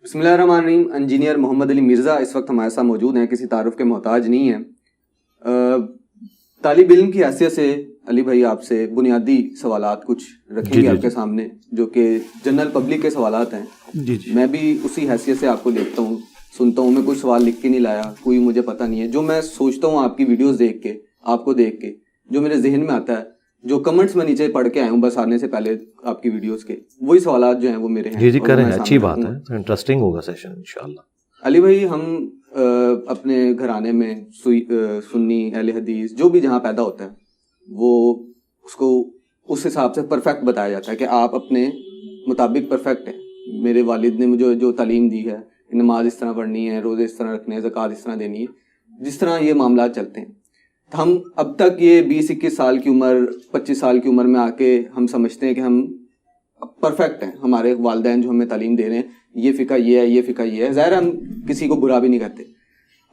بسم اللہ الرحمن الرحیم. انجینئر محمد علی مرزا اس وقت ہمارے ساتھ موجود ہیں, کسی تعارف کے محتاج نہیں ہیں. طالب علم کی حیثیت سے علی بھائی آپ سے بنیادی سوالات کچھ رکھیں گے آپ کے سامنے, جو کہ جنرل پبلک کے سوالات ہیں. میں بھی اسی حیثیت سے آپ کو دیکھتا ہوں, سنتا ہوں. میں کوئی سوال لکھ کے نہیں لایا, کوئی مجھے پتہ نہیں ہے. جو میں سوچتا ہوں آپ کی ویڈیوز دیکھ کے, آپ کو دیکھ کے, جو میرے ذہن میں آتا ہے, جو کمنٹس میں نیچے پڑھ کے آیا ہوں بس آنے سے پہلے آپ کی ویڈیوز کے, وہی سوالات جو ہیں وہ میرے ہیں. جی کریں, اچھی بات ہے, انٹرسٹنگ ہوگا سیشن انشاءاللہ. علی بھائی, ہم اپنے گھرانے میں سنی اہل حدیث جو بھی جہاں پیدا ہوتا ہے وہ اس کو اس حساب سے پرفیکٹ بتایا جاتا ہے کہ آپ اپنے مطابق پرفیکٹ ہیں. میرے والد نے مجھے جو تعلیم دی ہے, نماز اس طرح پڑھنی ہے, روزے اس طرح رکھنے ہیں, زکوٰۃ اس طرح دینی ہے, جس طرح یہ معاملات چلتے ہیں. ہم اب تک یہ 20-21 سال کی عمر, 25 سال کی عمر میں آ کے ہم سمجھتے ہیں کہ ہم پرفیکٹ ہیں. ہمارے والدین جو ہمیں تعلیم دے رہے ہیں, یہ فقہ یہ ہے, یہ فقہ یہ ہے. ظاہر ہم کسی کو برا بھی نہیں کہتے.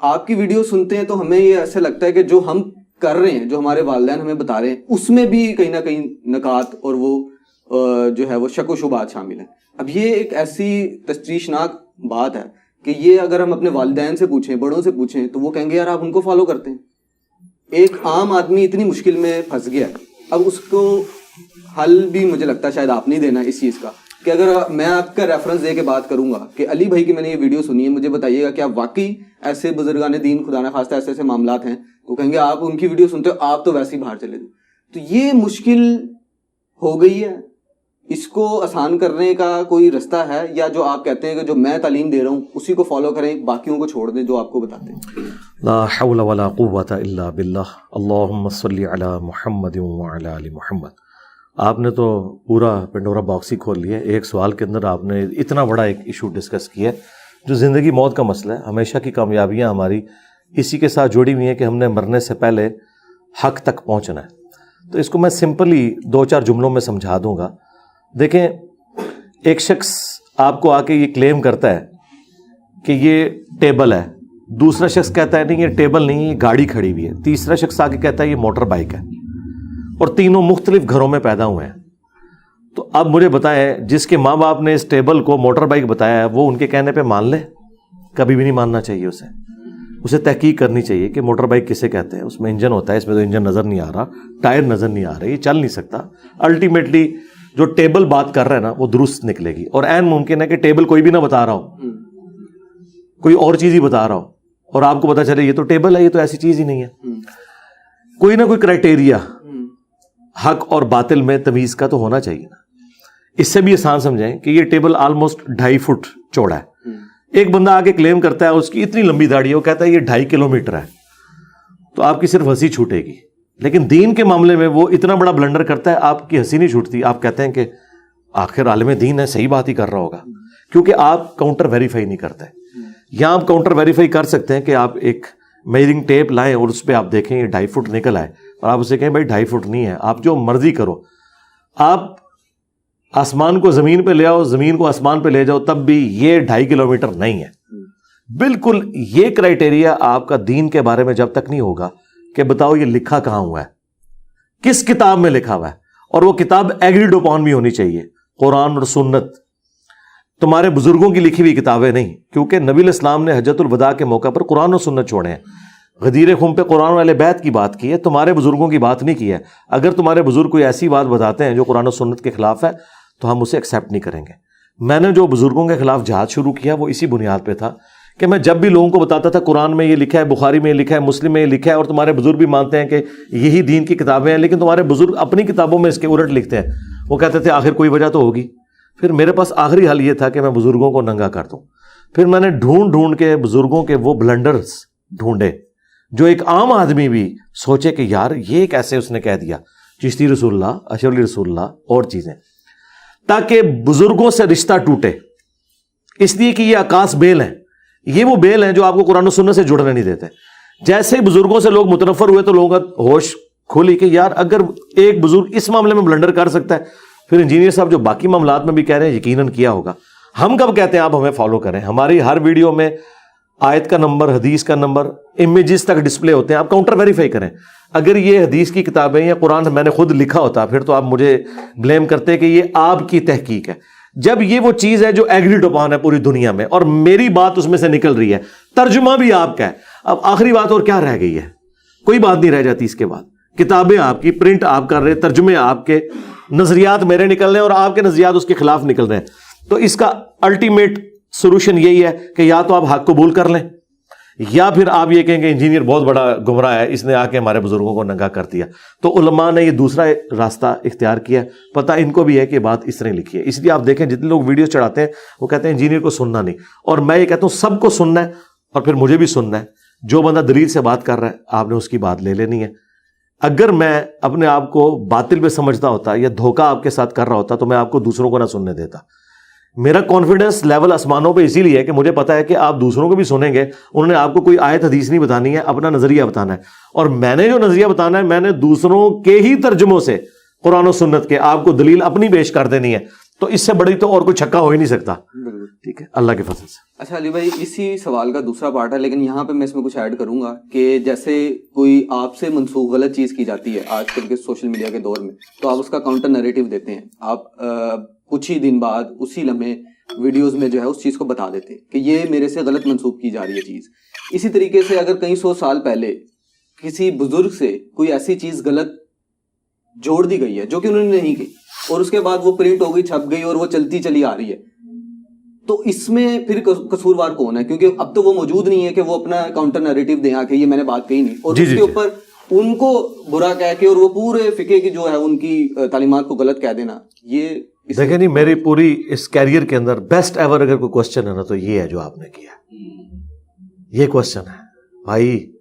آپ کی ویڈیو سنتے ہیں تو ہمیں یہ ایسے لگتا ہے کہ جو ہم کر رہے ہیں, جو ہمارے والدین ہمیں بتا رہے ہیں, اس میں بھی کہیں نہ کہیں نکات اور وہ جو ہے وہ شک و شبہات شامل ہیں. اب یہ ایک ایسی تشویشناک بات ہے کہ یہ اگر ہم اپنے والدین سے پوچھیں, بڑوں سے پوچھیں, تو وہ کہیں گے یار آپ ان کو فالو کرتے ہیں. ایک عام آدمی اتنی مشکل میں پھنس گیا ہے, اب اس کو حل بھی مجھے لگتا ہے شاید آپ نہیں دینا اس چیز کا, کہ اگر میں آپ کا ریفرنس دے کے بات کروں گا کہ علی بھائی کی میں نے یہ ویڈیو سنی ہے, مجھے بتائیے گا کہ آپ واقعی ایسے بزرگان دین خدا نہ خواستہ ایسے ایسے معاملات ہیں, تو کہیں گے آپ ان کی ویڈیو سنتے ہو, آپ تو ویسے ہی باہر چلے جائیں. تو یہ مشکل ہو گئی ہے, اس کو آسان کرنے کا کوئی رستہ ہے, یا جو آپ کہتے ہیں کہ جو میں تعلیم دے رہا ہوں اسی کو فالو کریں, باقیوں کو چھوڑ دیں جو آپ کو بتاتے ہیں؟ لا حول ولا قوت الا باللہ. اللہم صلی علی محمد وعلی آل محمد. آپ نے تو پورا پنڈورا باکس ہی کھول لیا. ایک سوال کے اندر آپ نے اتنا بڑا ایک ایشو ڈسکس کیا ہے جو زندگی موت کا مسئلہ ہے. ہمیشہ کی کامیابیاں ہماری اسی کے ساتھ جڑی ہوئی ہیں کہ ہم نے مرنے سے پہلے حق تک پہنچنا ہے. تو اس کو میں سمپلی 2-4 جملوں میں سمجھا دوں گا. دیکھیں, ایک شخص آپ کو آ کے یہ کلیم کرتا ہے کہ یہ ٹیبل ہے, دوسرا شخص کہتا ہے نہیں یہ ٹیبل نہیں, یہ گاڑی کھڑی ہوئی ہے, تیسرا شخص آ کے کہتا ہے یہ موٹر بائک ہے, اور تینوں مختلف گھروں میں پیدا ہوئے ہیں. تو اب مجھے بتائیں, جس کے ماں باپ نے اس ٹیبل کو موٹر بائک بتایا ہے وہ ان کے کہنے پہ مان لے؟ کبھی بھی نہیں ماننا چاہیے. اسے تحقیق کرنی چاہیے کہ موٹر بائک کسے کہتے ہیں. اس میں انجن ہوتا ہے, اس میں تو انجن نظر نہیں آ رہا, ٹائر نظر نہیں آ رہے, یہ چل نہیں سکتا. الٹیمیٹلی جو ٹیبل بات کر رہا ہے نا وہ درست نکلے گی, اور عین ممکن ہے کہ ٹیبل کوئی بھی نہ بتا رہا ہو, کوئی اور چیز ہی بتا رہا ہو, اور آپ کو پتا چلے یہ تو ٹیبل ہے, یہ تو ایسی چیز ہی نہیں ہے. کوئی نہ کوئی کرائٹیریا حق اور باطل میں تمیز کا تو ہونا چاہیے نا. اس سے بھی آسان سمجھیں کہ یہ ٹیبل آلموسٹ 2.5 فٹ چوڑا ہے. ایک بندہ آ کے کلیم کرتا ہے اس کی اتنی لمبی داڑھی ہے, وہ کہتا ہے یہ 2.5 کلومیٹر ہے, تو آپ کی صرف ہنسی چھوٹے گی. لیکن دین کے معاملے میں وہ اتنا بڑا بلنڈر کرتا ہے, آپ کی ہنسی نہیں چھوٹتی. آپ کہتے ہیں کہ آخر عالم دین ہے, صحیح بات ہی کر رہا ہوگا, کیونکہ آپ کاؤنٹر ویریفائی نہیں کرتے. یہاں آپ کاؤنٹر ویریفائی کر سکتے ہیں کہ آپ ایک میجرنگ ٹیپ لائیں اور اس پہ آپ دیکھیں یہ 2.5 فٹ نکل آئے, اور آپ اسے کہیں بھائی 2.5 فٹ نہیں ہے, آپ جو مرضی کرو. آپ آسمان کو زمین پہ لے آؤ, زمین کو آسمان پہ لے جاؤ, تب بھی یہ 2.5 کلومیٹر نہیں ہے. بالکل یہ کرائٹیریا آپ کا دین کے بارے میں جب تک نہیں ہوگا کہ بتاؤ یہ لکھا کہاں ہوا ہے, کس کتاب میں لکھا ہوا ہے, اور وہ کتاب ایگریڈ اپون بھی ہونی چاہیے. قرآن اور سنت تمہارے بزرگوں کی لکھی ہوئی کتابیں نہیں, کیونکہ نبی علیہ السلام نے حجۃ الوداع کے موقع پر قرآن و سنت چھوڑے ہیں. غدیر خم پہ قرآن والے بیت کی بات کی ہے, تمہارے بزرگوں کی بات نہیں کی ہے. اگر تمہارے بزرگ کوئی ایسی بات بتاتے ہیں جو قرآن و سنت کے خلاف ہے تو ہم اسے ایکسیپٹ نہیں کریں گے. میں نے جو بزرگوں کے خلاف جہاد شروع کیا وہ اسی بنیاد پہ تھا کہ میں جب بھی لوگوں کو بتاتا تھا قرآن میں یہ لکھا ہے, بخاری میں یہ لکھا ہے, مسلم میں یہ لکھا ہے, اور تمہارے بزرگ بھی مانتے ہیں کہ یہی دین کی کتابیں ہیں, لیکن تمہارے بزرگ اپنی کتابوں میں اس کے الٹ لکھتے ہیں, وہ کہتے تھے آخر کوئی وجہ تو ہوگی. پھر میرے پاس آخری حل یہ تھا کہ میں بزرگوں کو ننگا کر دوں. پھر میں نے ڈھونڈ کے بزرگوں کے وہ بلنڈرز ڈھونڈے جو ایک عام آدمی بھی سوچے کہ یار یہ کیسے اس نے کہہ دیا, چشتی رسول اللہ, اشرف علی رسول اللہ, اور چیزیں, تاکہ بزرگوں سے رشتہ ٹوٹے. اس لیے کہ یہ عکاس بیل ہیں, یہ وہ بیل ہیں جو آپ کو قرآن و سنت سے جڑنے نہیں دیتے. جیسے بزرگوں سے لوگ متنفر ہوئے تو لوگوں کا ہوش کھولی کہ یار اگر ایک بزرگ اس معاملے میں بلنڈر کر سکتا ہے, پھر انجینئر صاحب جو باقی معاملات میں بھی کہہ رہے ہیں یقیناً کیا ہوگا. ہم کب کہتے ہیں آپ ہمیں فالو کریں؟ ہماری ہر ویڈیو میں آیت کا نمبر, حدیث کا نمبر, امیجز تک ڈسپلے ہوتے ہیں. آپ کاؤنٹر ویریفائی کریں. اگر یہ حدیث کی کتابیں یا قرآن میں نے خود لکھا ہوتا پھر تو آپ مجھے بلیم کرتے کہ یہ آپ کی تحقیق ہے. جب یہ وہ چیز ہے جو ایگریڈ اپان ہے پوری دنیا میں اور میری بات اس میں سے نکل رہی ہے, ترجمہ بھی آپ کا ہے, اب آخری بات اور کیا رہ گئی ہے؟ کوئی بات نہیں رہ جاتی اس کے بعد. کتابیں آپ کی, پرنٹ آپ کر رہے, ترجمے آپ کے, نظریات میرے نکل رہے ہیں اور آپ کے نظریات اس کے خلاف نکل رہے ہیں. تو اس کا الٹیمیٹ سولوشن یہی ہے کہ یا تو آپ حق قبول کر لیں یا پھر آپ یہ کہیں کہ انجینئر بہت بڑا گمراہ ہے, اس نے آ کے ہمارے بزرگوں کو ننگا کر دیا. تو علماء نے یہ دوسرا راستہ اختیار کیا, پتہ ان کو بھی ہے کہ بات اس طرح لکھی ہے. اس لیے آپ دیکھیں جتنے لوگ ویڈیو چڑھاتے ہیں وہ کہتے ہیں انجینئر کو سننا نہیں, اور میں یہ کہتا ہوں سب کو سننا ہے اور پھر مجھے بھی سننا ہے. جو بندہ دلیل سے بات کر رہا ہے آپ نے اس کی بات لے لینی ہے. اگر میں اپنے آپ کو باطل پہ سمجھتا ہوتا یا دھوکہ آپ کے ساتھ کر رہا ہوتا تو میں آپ کو دوسروں کو نہ سننے دیتا. میرا کانفیڈنس لیول آسمانوں پہ اسی لیے ہے کہ مجھے پتا ہے کہ آپ دوسروں کو بھی سنیں گے, انہوں نے آپ کو کوئی آیت حدیث نہیں بتانی ہے, اپنا نظریہ بتانا ہے. اور میں نے جو نظریہ بتانا ہے میں نے دوسروں کے ہی ترجموں سے قرآن و سنت کے آپ کو دلیل اپنی پیش کر دینی ہے. تو اس سے بڑی تو اور کوئی چھکا ہو ہی نہیں سکتا. ٹھیک ہے, اللہ کے فضل سے. اچھا علی بھائی, اسی سوال کا دوسرا پارٹ ہے, لیکن یہاں پہ میں اس میں کچھ ایڈ کروں گا کہ جیسے کوئی آپ سے منسوخ غلط چیز کی جاتی ہے آج کل کے سوشل میڈیا کے دور میں, تو آپ اس کا کاؤنٹر نیریٹو دیتے ہیں. آپ کچھ ہی دن بعد اسی لمحے ویڈیوز میں جو ہے اس چیز کو بتا دیتے ہیں کہ یہ میرے سے غلط منسوخ کی جا رہی ہے چیز. اسی طریقے سے اگر کئی سو سال پہلے کسی بزرگ سے کوئی ایسی چیز غلط جوڑ دی گئی ہے جو کہ انہوں نے نہیں کی, اور اس کے بعد وہ پرنٹ ہو گئی, چھپ گئی اور وہ چلتی چلی آ رہی ہے, تو اس میں پھر قصوروار کون ہے؟ کیونکہ اب تو وہ موجود نہیں ہے کہ وہ اپنا کاؤنٹر نیریٹو دیں کہ یہ میں نے بات کہی نہیں, اور اس کے اوپر ان کو برا کہہ کے اور وہ پورے فقہ کی جو ہے ان کی تعلیمات کو غلط کہہ دینا. یہ دیکھیں نہیں, میری پوری اس کیریئر کے اندر بیسٹ ایور اگر کوئی کوشچن ہے نا تو یہ ہے جو آپ نے کیا. یہ کوشچن ہے بھائی,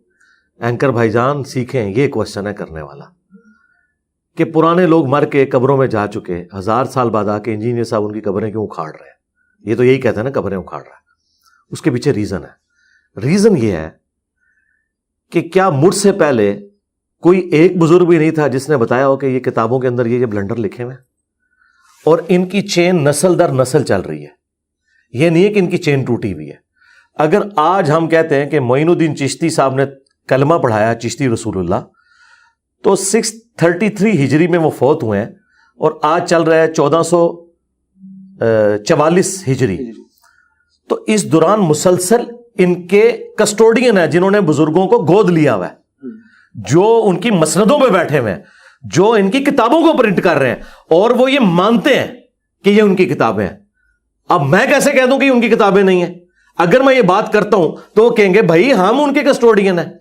اینکر بھائی جان سیکھیں, یہ کوشچن ہے کرنے والا کہ پرانے لوگ مر کے قبروں میں جا چکے, 1000 سال بعد آ کے انجینئر صاحب ان کی قبریں کیوں اکھاڑ رہے ہیں؟ یہ تو یہی کہتے ہیں نا قبریں اکھاڑ رہا ہے. اس کے پیچھے ریزن ہے. ریزن یہ ہے کہ کیا مجھ سے پہلے کوئی ایک بزرگ بھی نہیں تھا جس نے بتایا ہو کہ یہ کتابوں کے اندر یہ بلنڈر لکھے ہوئے ہیں, اور ان کی چین نسل در نسل چل رہی ہے. یہ نہیں ہے کہ ان کی چین ٹوٹی ہوئی ہے. اگر آج ہم کہتے ہیں کہ معین الدین چشتی صاحب نے کلمہ پڑھایا, چشتی رسول اللہ, تو 633 ہجری میں وہ فوت ہوئے ہیں اور آج چل رہا ہے 1444 ہجری. تو اس دوران مسلسل ان کے کسٹوڈین ہیں جنہوں نے بزرگوں کو گود لیا ہوا ہے, جو ان کی مسندوں پہ بیٹھے ہوئے ہیں, جو ان کی کتابوں کو پرنٹ کر رہے ہیں, اور وہ یہ مانتے ہیں کہ یہ ان کی کتابیں ہیں. اب میں کیسے کہہ دوں کہ ان کی کتابیں نہیں ہیں؟ اگر میں یہ بات کرتا ہوں تو وہ کہیں گے بھائی ہم ان کے کسٹوڈین ہیں.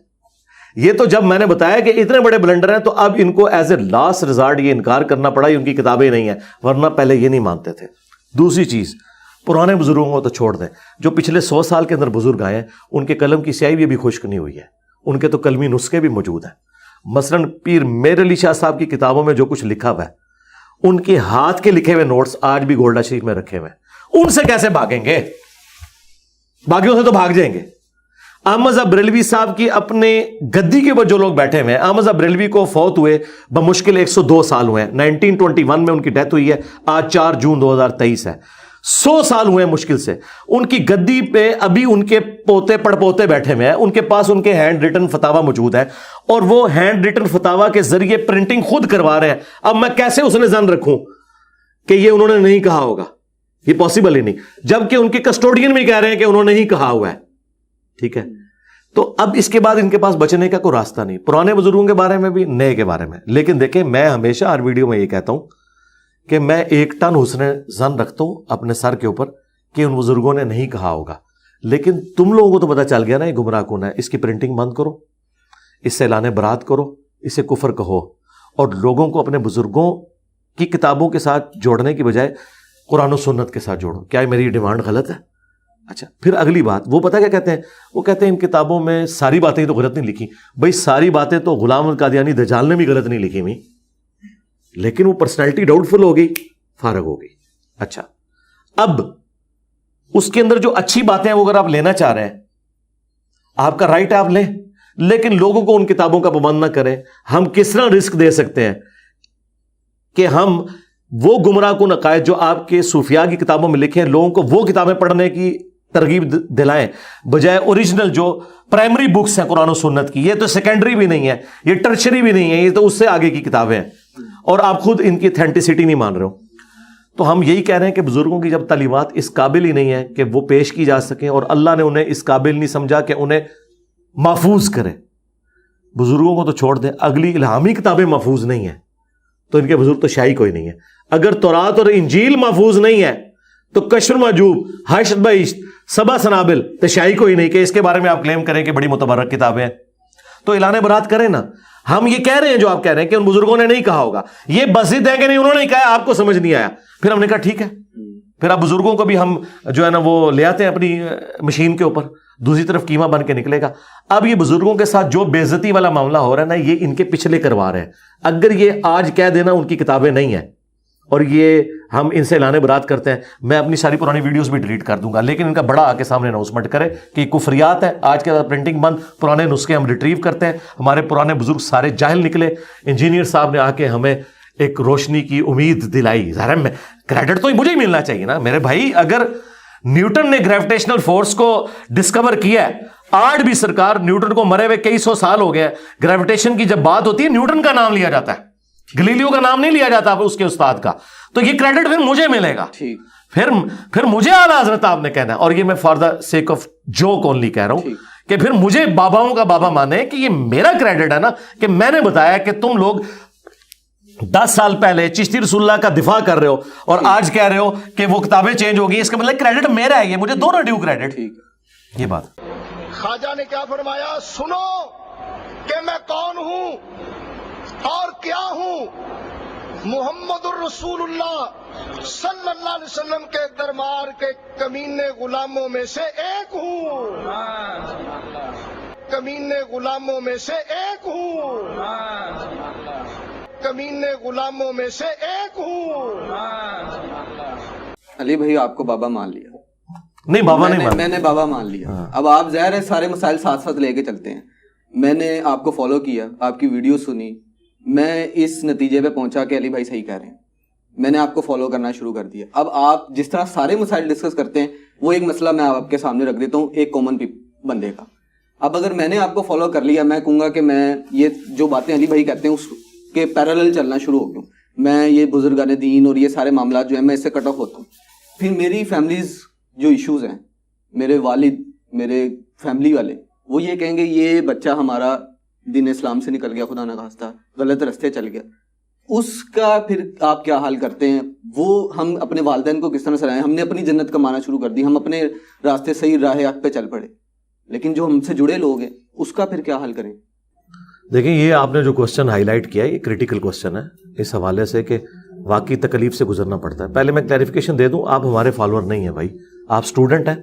یہ تو جب میں نے بتایا کہ اتنے بڑے بلنڈر ہیں تو اب ان کو ایز اے لاسٹ ریزارٹ یہ انکار کرنا پڑا ان کی کتابیں نہیں ہیں, ورنہ پہلے یہ نہیں مانتے تھے. دوسری چیز, پرانے بزرگوں کو تو چھوڑ دیں, جو پچھلے 100 سال کے اندر بزرگ آئے ہیں ان کے قلم کی سیاہی بھی ابھی خشک نہیں ہوئی ہے, ان کے تو قلمی نسخے بھی موجود ہیں. مثلاً پیر میر علی شاہ صاحب کی کتابوں میں جو کچھ لکھا ہوا ہے, ان کے ہاتھ کے لکھے ہوئے نوٹس آج بھی گولڈا شریف میں رکھے ہوئے ہیں. ان سے کیسے بھاگیں گے؟ باقیوں سے تو بھاگ جائیں گے. احمد صاحب بریلوی صاحب کی اپنے گدی کے اوپر جو لوگ بیٹھے ہوئے ہیں, احمد صاحب بریلوی کو فوت ہوئے بمشکل 102 سال ہوئے ہیں, 1921 میں ان کی ڈیتھ ہوئی ہے, آج 4 جون 2023 ہے. 100 سال ہوئے ہیں مشکل سے. ان کی گدی پہ ابھی ان کے پوتے پڑ پوتے بیٹھے ہوئے ہیں, ان کے پاس ان کے ہینڈ ریٹن فتاوا موجود ہے, اور وہ ہینڈ ریٹن فتاوا کے ذریعے پرنٹنگ خود کروا رہے ہیں. اب میں کیسے اس نے ظن رکھوں کہ یہ انہوں نے نہیں کہا ہوگا؟ یہ پاسبل ہی نہیں, جبکہ ان کے کسٹوڈین بھی کہہ رہے ہیں کہ انہوں نے ہی کہا ہوا ہے. ٹھیک ہے, تو اب اس کے بعد ان کے پاس بچنے کا کوئی راستہ نہیں, پرانے بزرگوں کے بارے میں بھی, نئے کے بارے میں. لیکن دیکھیں, میں ہمیشہ ہر ویڈیو میں یہ کہتا ہوں کہ میں 1 ٹن حسن ظن رکھتا ہوں اپنے سر کے اوپر کہ ان بزرگوں نے نہیں کہا ہوگا. لیکن تم لوگوں کو تو پتہ چل گیا نا یہ گمراہ کون ہے. اس کی پرنٹنگ بند کرو, اس سے اعلان برات کرو, اسے کفر کہو, اور لوگوں کو اپنے بزرگوں کی کتابوں کے ساتھ جوڑنے کی بجائے قرآن و سنت کے ساتھ جوڑو. کیا میری یہ ڈیمانڈ غلط ہے؟ اچھا, پھر اگلی بات, وہ پتہ کیا کہتے ہیں؟ وہ کہتے ہیں ان کتابوں میں ساری باتیں تو غلط نہیں لکھی. بھائی ساری باتیں تو غلام القادیانی دجال نے بھی غلط نہیں لکھی ہوئی, لیکن وہ پرسنالٹی ڈاؤٹ فل ہو گئی, فارغ ہو گئی. اچھا, اب اس کے اندر جو اچھی باتیں ہیں وہ اگر آپ لینا چاہ رہے ہیں, آپ کا رائٹ ہے, آپ لیں, لیکن لوگوں کو ان کتابوں کا پابند نہ کریں. ہم کس طرح رسک دے سکتے ہیں کہ ہم وہ گمراہ کن عقائد جو آپ کے صوفیاء کی کتابوں میں لکھے ہیں, لوگوں کو وہ کتابیں پڑھنے کی ترغیب دلائیں, بجائے اوریجنل جو پرائمری بکس ہیں قرآن و سنت کی. یہ تو سیکنڈری بھی نہیں ہے, یہ ٹرشری بھی نہیں ہے, یہ تو اس سے آگے کی کتابیں ہیں, اور آپ خود ان کی اتھینٹسٹی نہیں مان رہے ہو. تو ہم یہی کہہ رہے ہیں کہ بزرگوں کی جب تعلیمات اس قابل ہی نہیں ہے کہ وہ پیش کی جا سکیں اور اللہ نے انہیں اس قابل نہیں سمجھا کہ انہیں محفوظ کرے، بزرگوں کو تو چھوڑ دیں، اگلی الہامی کتابیں محفوظ نہیں ہیں تو ان کے بزرگ تو شاہی کوئی نہیں ہے. اگر تورات اور انجیل محفوظ نہیں ہے تو کشف المحجوب، حشر بہشت، سبع سنابل تو شاہی کوئی نہیں کہ اس کے بارے میں آپ کلیم کریں کہ بڑی متبرک کتابیں ہیں. تو اعلان برات کریں نا. ہم یہ کہہ رہے ہیں جو آپ کہہ رہے ہیں کہ ان بزرگوں نے نہیں کہا ہوگا، یہ بس ضد ہے کہ نہیں انہوں نے کہا، آپ کو سمجھ نہیں آیا. پھر ہم نے کہا ٹھیک ہے، پھر آپ بزرگوں کو بھی ہم جو ہے نا وہ لے آتے ہیں اپنی مشین کے اوپر، دوسری طرف قیمہ بن کے نکلے گا. اب یہ بزرگوں کے ساتھ جو بے عزتی والا معاملہ ہو رہا ہے نا، یہ ان کے پچھلے کروا رہے ہیں. اگر یہ آج کہہ دینا ان کی کتابیں نہیں ہیں اور یہ ہم ان سے اعلان برات کرتے ہیں، میں اپنی ساری پرانی ویڈیوز بھی ڈیلیٹ کر دوں گا، لیکن ان کا بڑا آ کے سامنے اناؤنسمنٹ کرے کہ یہ کفریات ہے، آج کے بعد پرنٹنگ بند، پرانے نسخے ہم ریٹریو کرتے ہیں. ہمارے پرانے بزرگ سارے جاہل نکلے. انجینئر صاحب نے آ کے ہمیں ایک روشنی کی امید دلائی. ظاہر ہے کریڈٹ تو مجھے ہی ملنا چاہیے نا میرے بھائی. اگر نیوٹن نے گریویٹیشنل فورس کو ڈسکور کیا ہے، آج بھی سرکار نیوٹن کو مرے ہوئے کئی سو سال ہو گئے، گریویٹیشن کی جب بات ہوتی ہے نیوٹن کا نام لیا جاتا ہے، گلیلیو کا نام نہیں لیا جاتا اس کے استاد کا. تو یہ کریڈٹ پھر مجھے ملے گا، پھر مجھے اعلیٰ حضرت آپ نے کہنا ہے. اور یہ میں for the sake of joke only کہہ رہا ہوں کہ پھر مجھے باباؤں کا بابا مانے کہ یہ میرا کریڈٹ ہے نا، کہ میں نے بتایا کہ تم لوگ 10 سال پہلے چشتی رسول اللہ کا دفاع کر رہے ہو اور آج کہہ رہے ہو کہ وہ کتابیں چینج ہوگی، اس کا مطلب کریڈٹ میرا ہے، یہ مجھے دونوں ڈیو کریڈٹ. یہ بات خواجہ نے کیا فرمایا، سنو کہ میں کون ہوں اور کیا ہوں. محمد الرسول اللہ صلی اللہ علیہ وسلم کے دربار کے کمینے غلاموں میں سے ایک ہوں، کمینے غلاموں میں سے ایک ہوں، کمینے غلاموں میں سے ایک ہوں. علی بھائی آپ کو بابا مان لیا؟ نہیں بابا نہیں، میں نے بابا مان لیا. اب آپ ظاہر ہے سارے مسائل ساتھ ساتھ لے کے چلتے ہیں. میں نے آپ کو فالو کیا، آپ کی ویڈیو سنی، میں اس نتیجے پہ پہنچا کہ علی بھائی صحیح کہہ رہے ہیں. میں نے آپ کو فالو کرنا شروع کر دیا. اب آپ جس طرح سارے مسائل ڈسکس کرتے ہیں، وہ ایک مسئلہ میں آپ کے سامنے رکھ دیتا ہوں ایک کامن بندے کا. اب اگر میں نے آپ کو فالو کر لیا، میں کہوں گا کہ میں یہ جو باتیں علی بھائی کہتے ہیں اس کے پیرالل چلنا شروع ہو گیا ہوں. میں یہ بزرگان دین اور یہ سارے معاملات جو ہیں میں اس سے کٹ آف ہوتا ہوں. پھر میری فیملیز جو ایشوز ہیں، میرے والد، میرے فیملی والے، وہ یہ کہیں گے یہ بچہ ہمارا دین اسلام سے نکل گیا، خدا نخواستہ غلط رستے چل گیا. اس کا پھر آپ کیا حال کرتے ہیں؟ وہ ہم اپنے والدین کو کس طرح سلائیں؟ ہم نے اپنی جنت کمانا شروع کر دی، ہم اپنے راستے صحیح راہ حق پہ چل پڑے، لیکن جو ہم سے جڑے لوگ ہیں اس کا پھر کیا حل کریں؟ دیکھیں یہ آپ نے جو کوسچن ہائی لائٹ کیا ہے یہ کریٹیکل کوسچن ہے اس حوالے سے کہ واقعی تکلیف سے گزرنا پڑتا ہے. پہلے میں کلیریفیکیشن دے دوں، آپ ہمارے فالوور نہیں ہیں بھائی، آپ اسٹوڈنٹ ہیں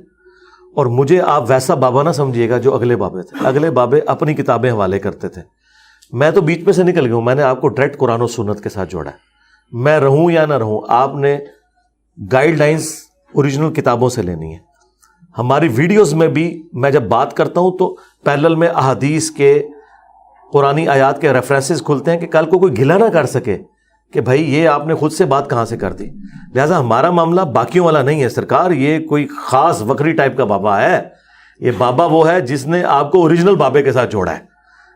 اور مجھے آپ ویسا بابا نہ سمجھیے گا جو اگلے بابے تھے. اگلے بابے اپنی کتابیں حوالے کرتے تھے، میں تو بیچ میں سے نکل گیا ہوں. میں نے آپ کو ڈائریکٹ قرآن و سنت کے ساتھ جوڑا ہے. میں رہوں یا نہ رہوں، آپ نے گائیڈ لائنز اوریجنل کتابوں سے لینی ہے. ہماری ویڈیوز میں بھی میں جب بات کرتا ہوں تو پیرلل میں احادیث کے، قرآنی آیات کے ریفرنسز کھلتے ہیں کہ کل کو کوئی گلا نہ کر سکے کہ بھائی یہ آپ نے خود سے بات کہاں سے کر دی. لہٰذا ہمارا معاملہ باقیوں والا نہیں ہے سرکار، یہ کوئی خاص وکری ٹائپ کا بابا ہے. یہ بابا وہ ہے جس نے آپ کو اوریجنل بابے کے ساتھ جوڑا ہے،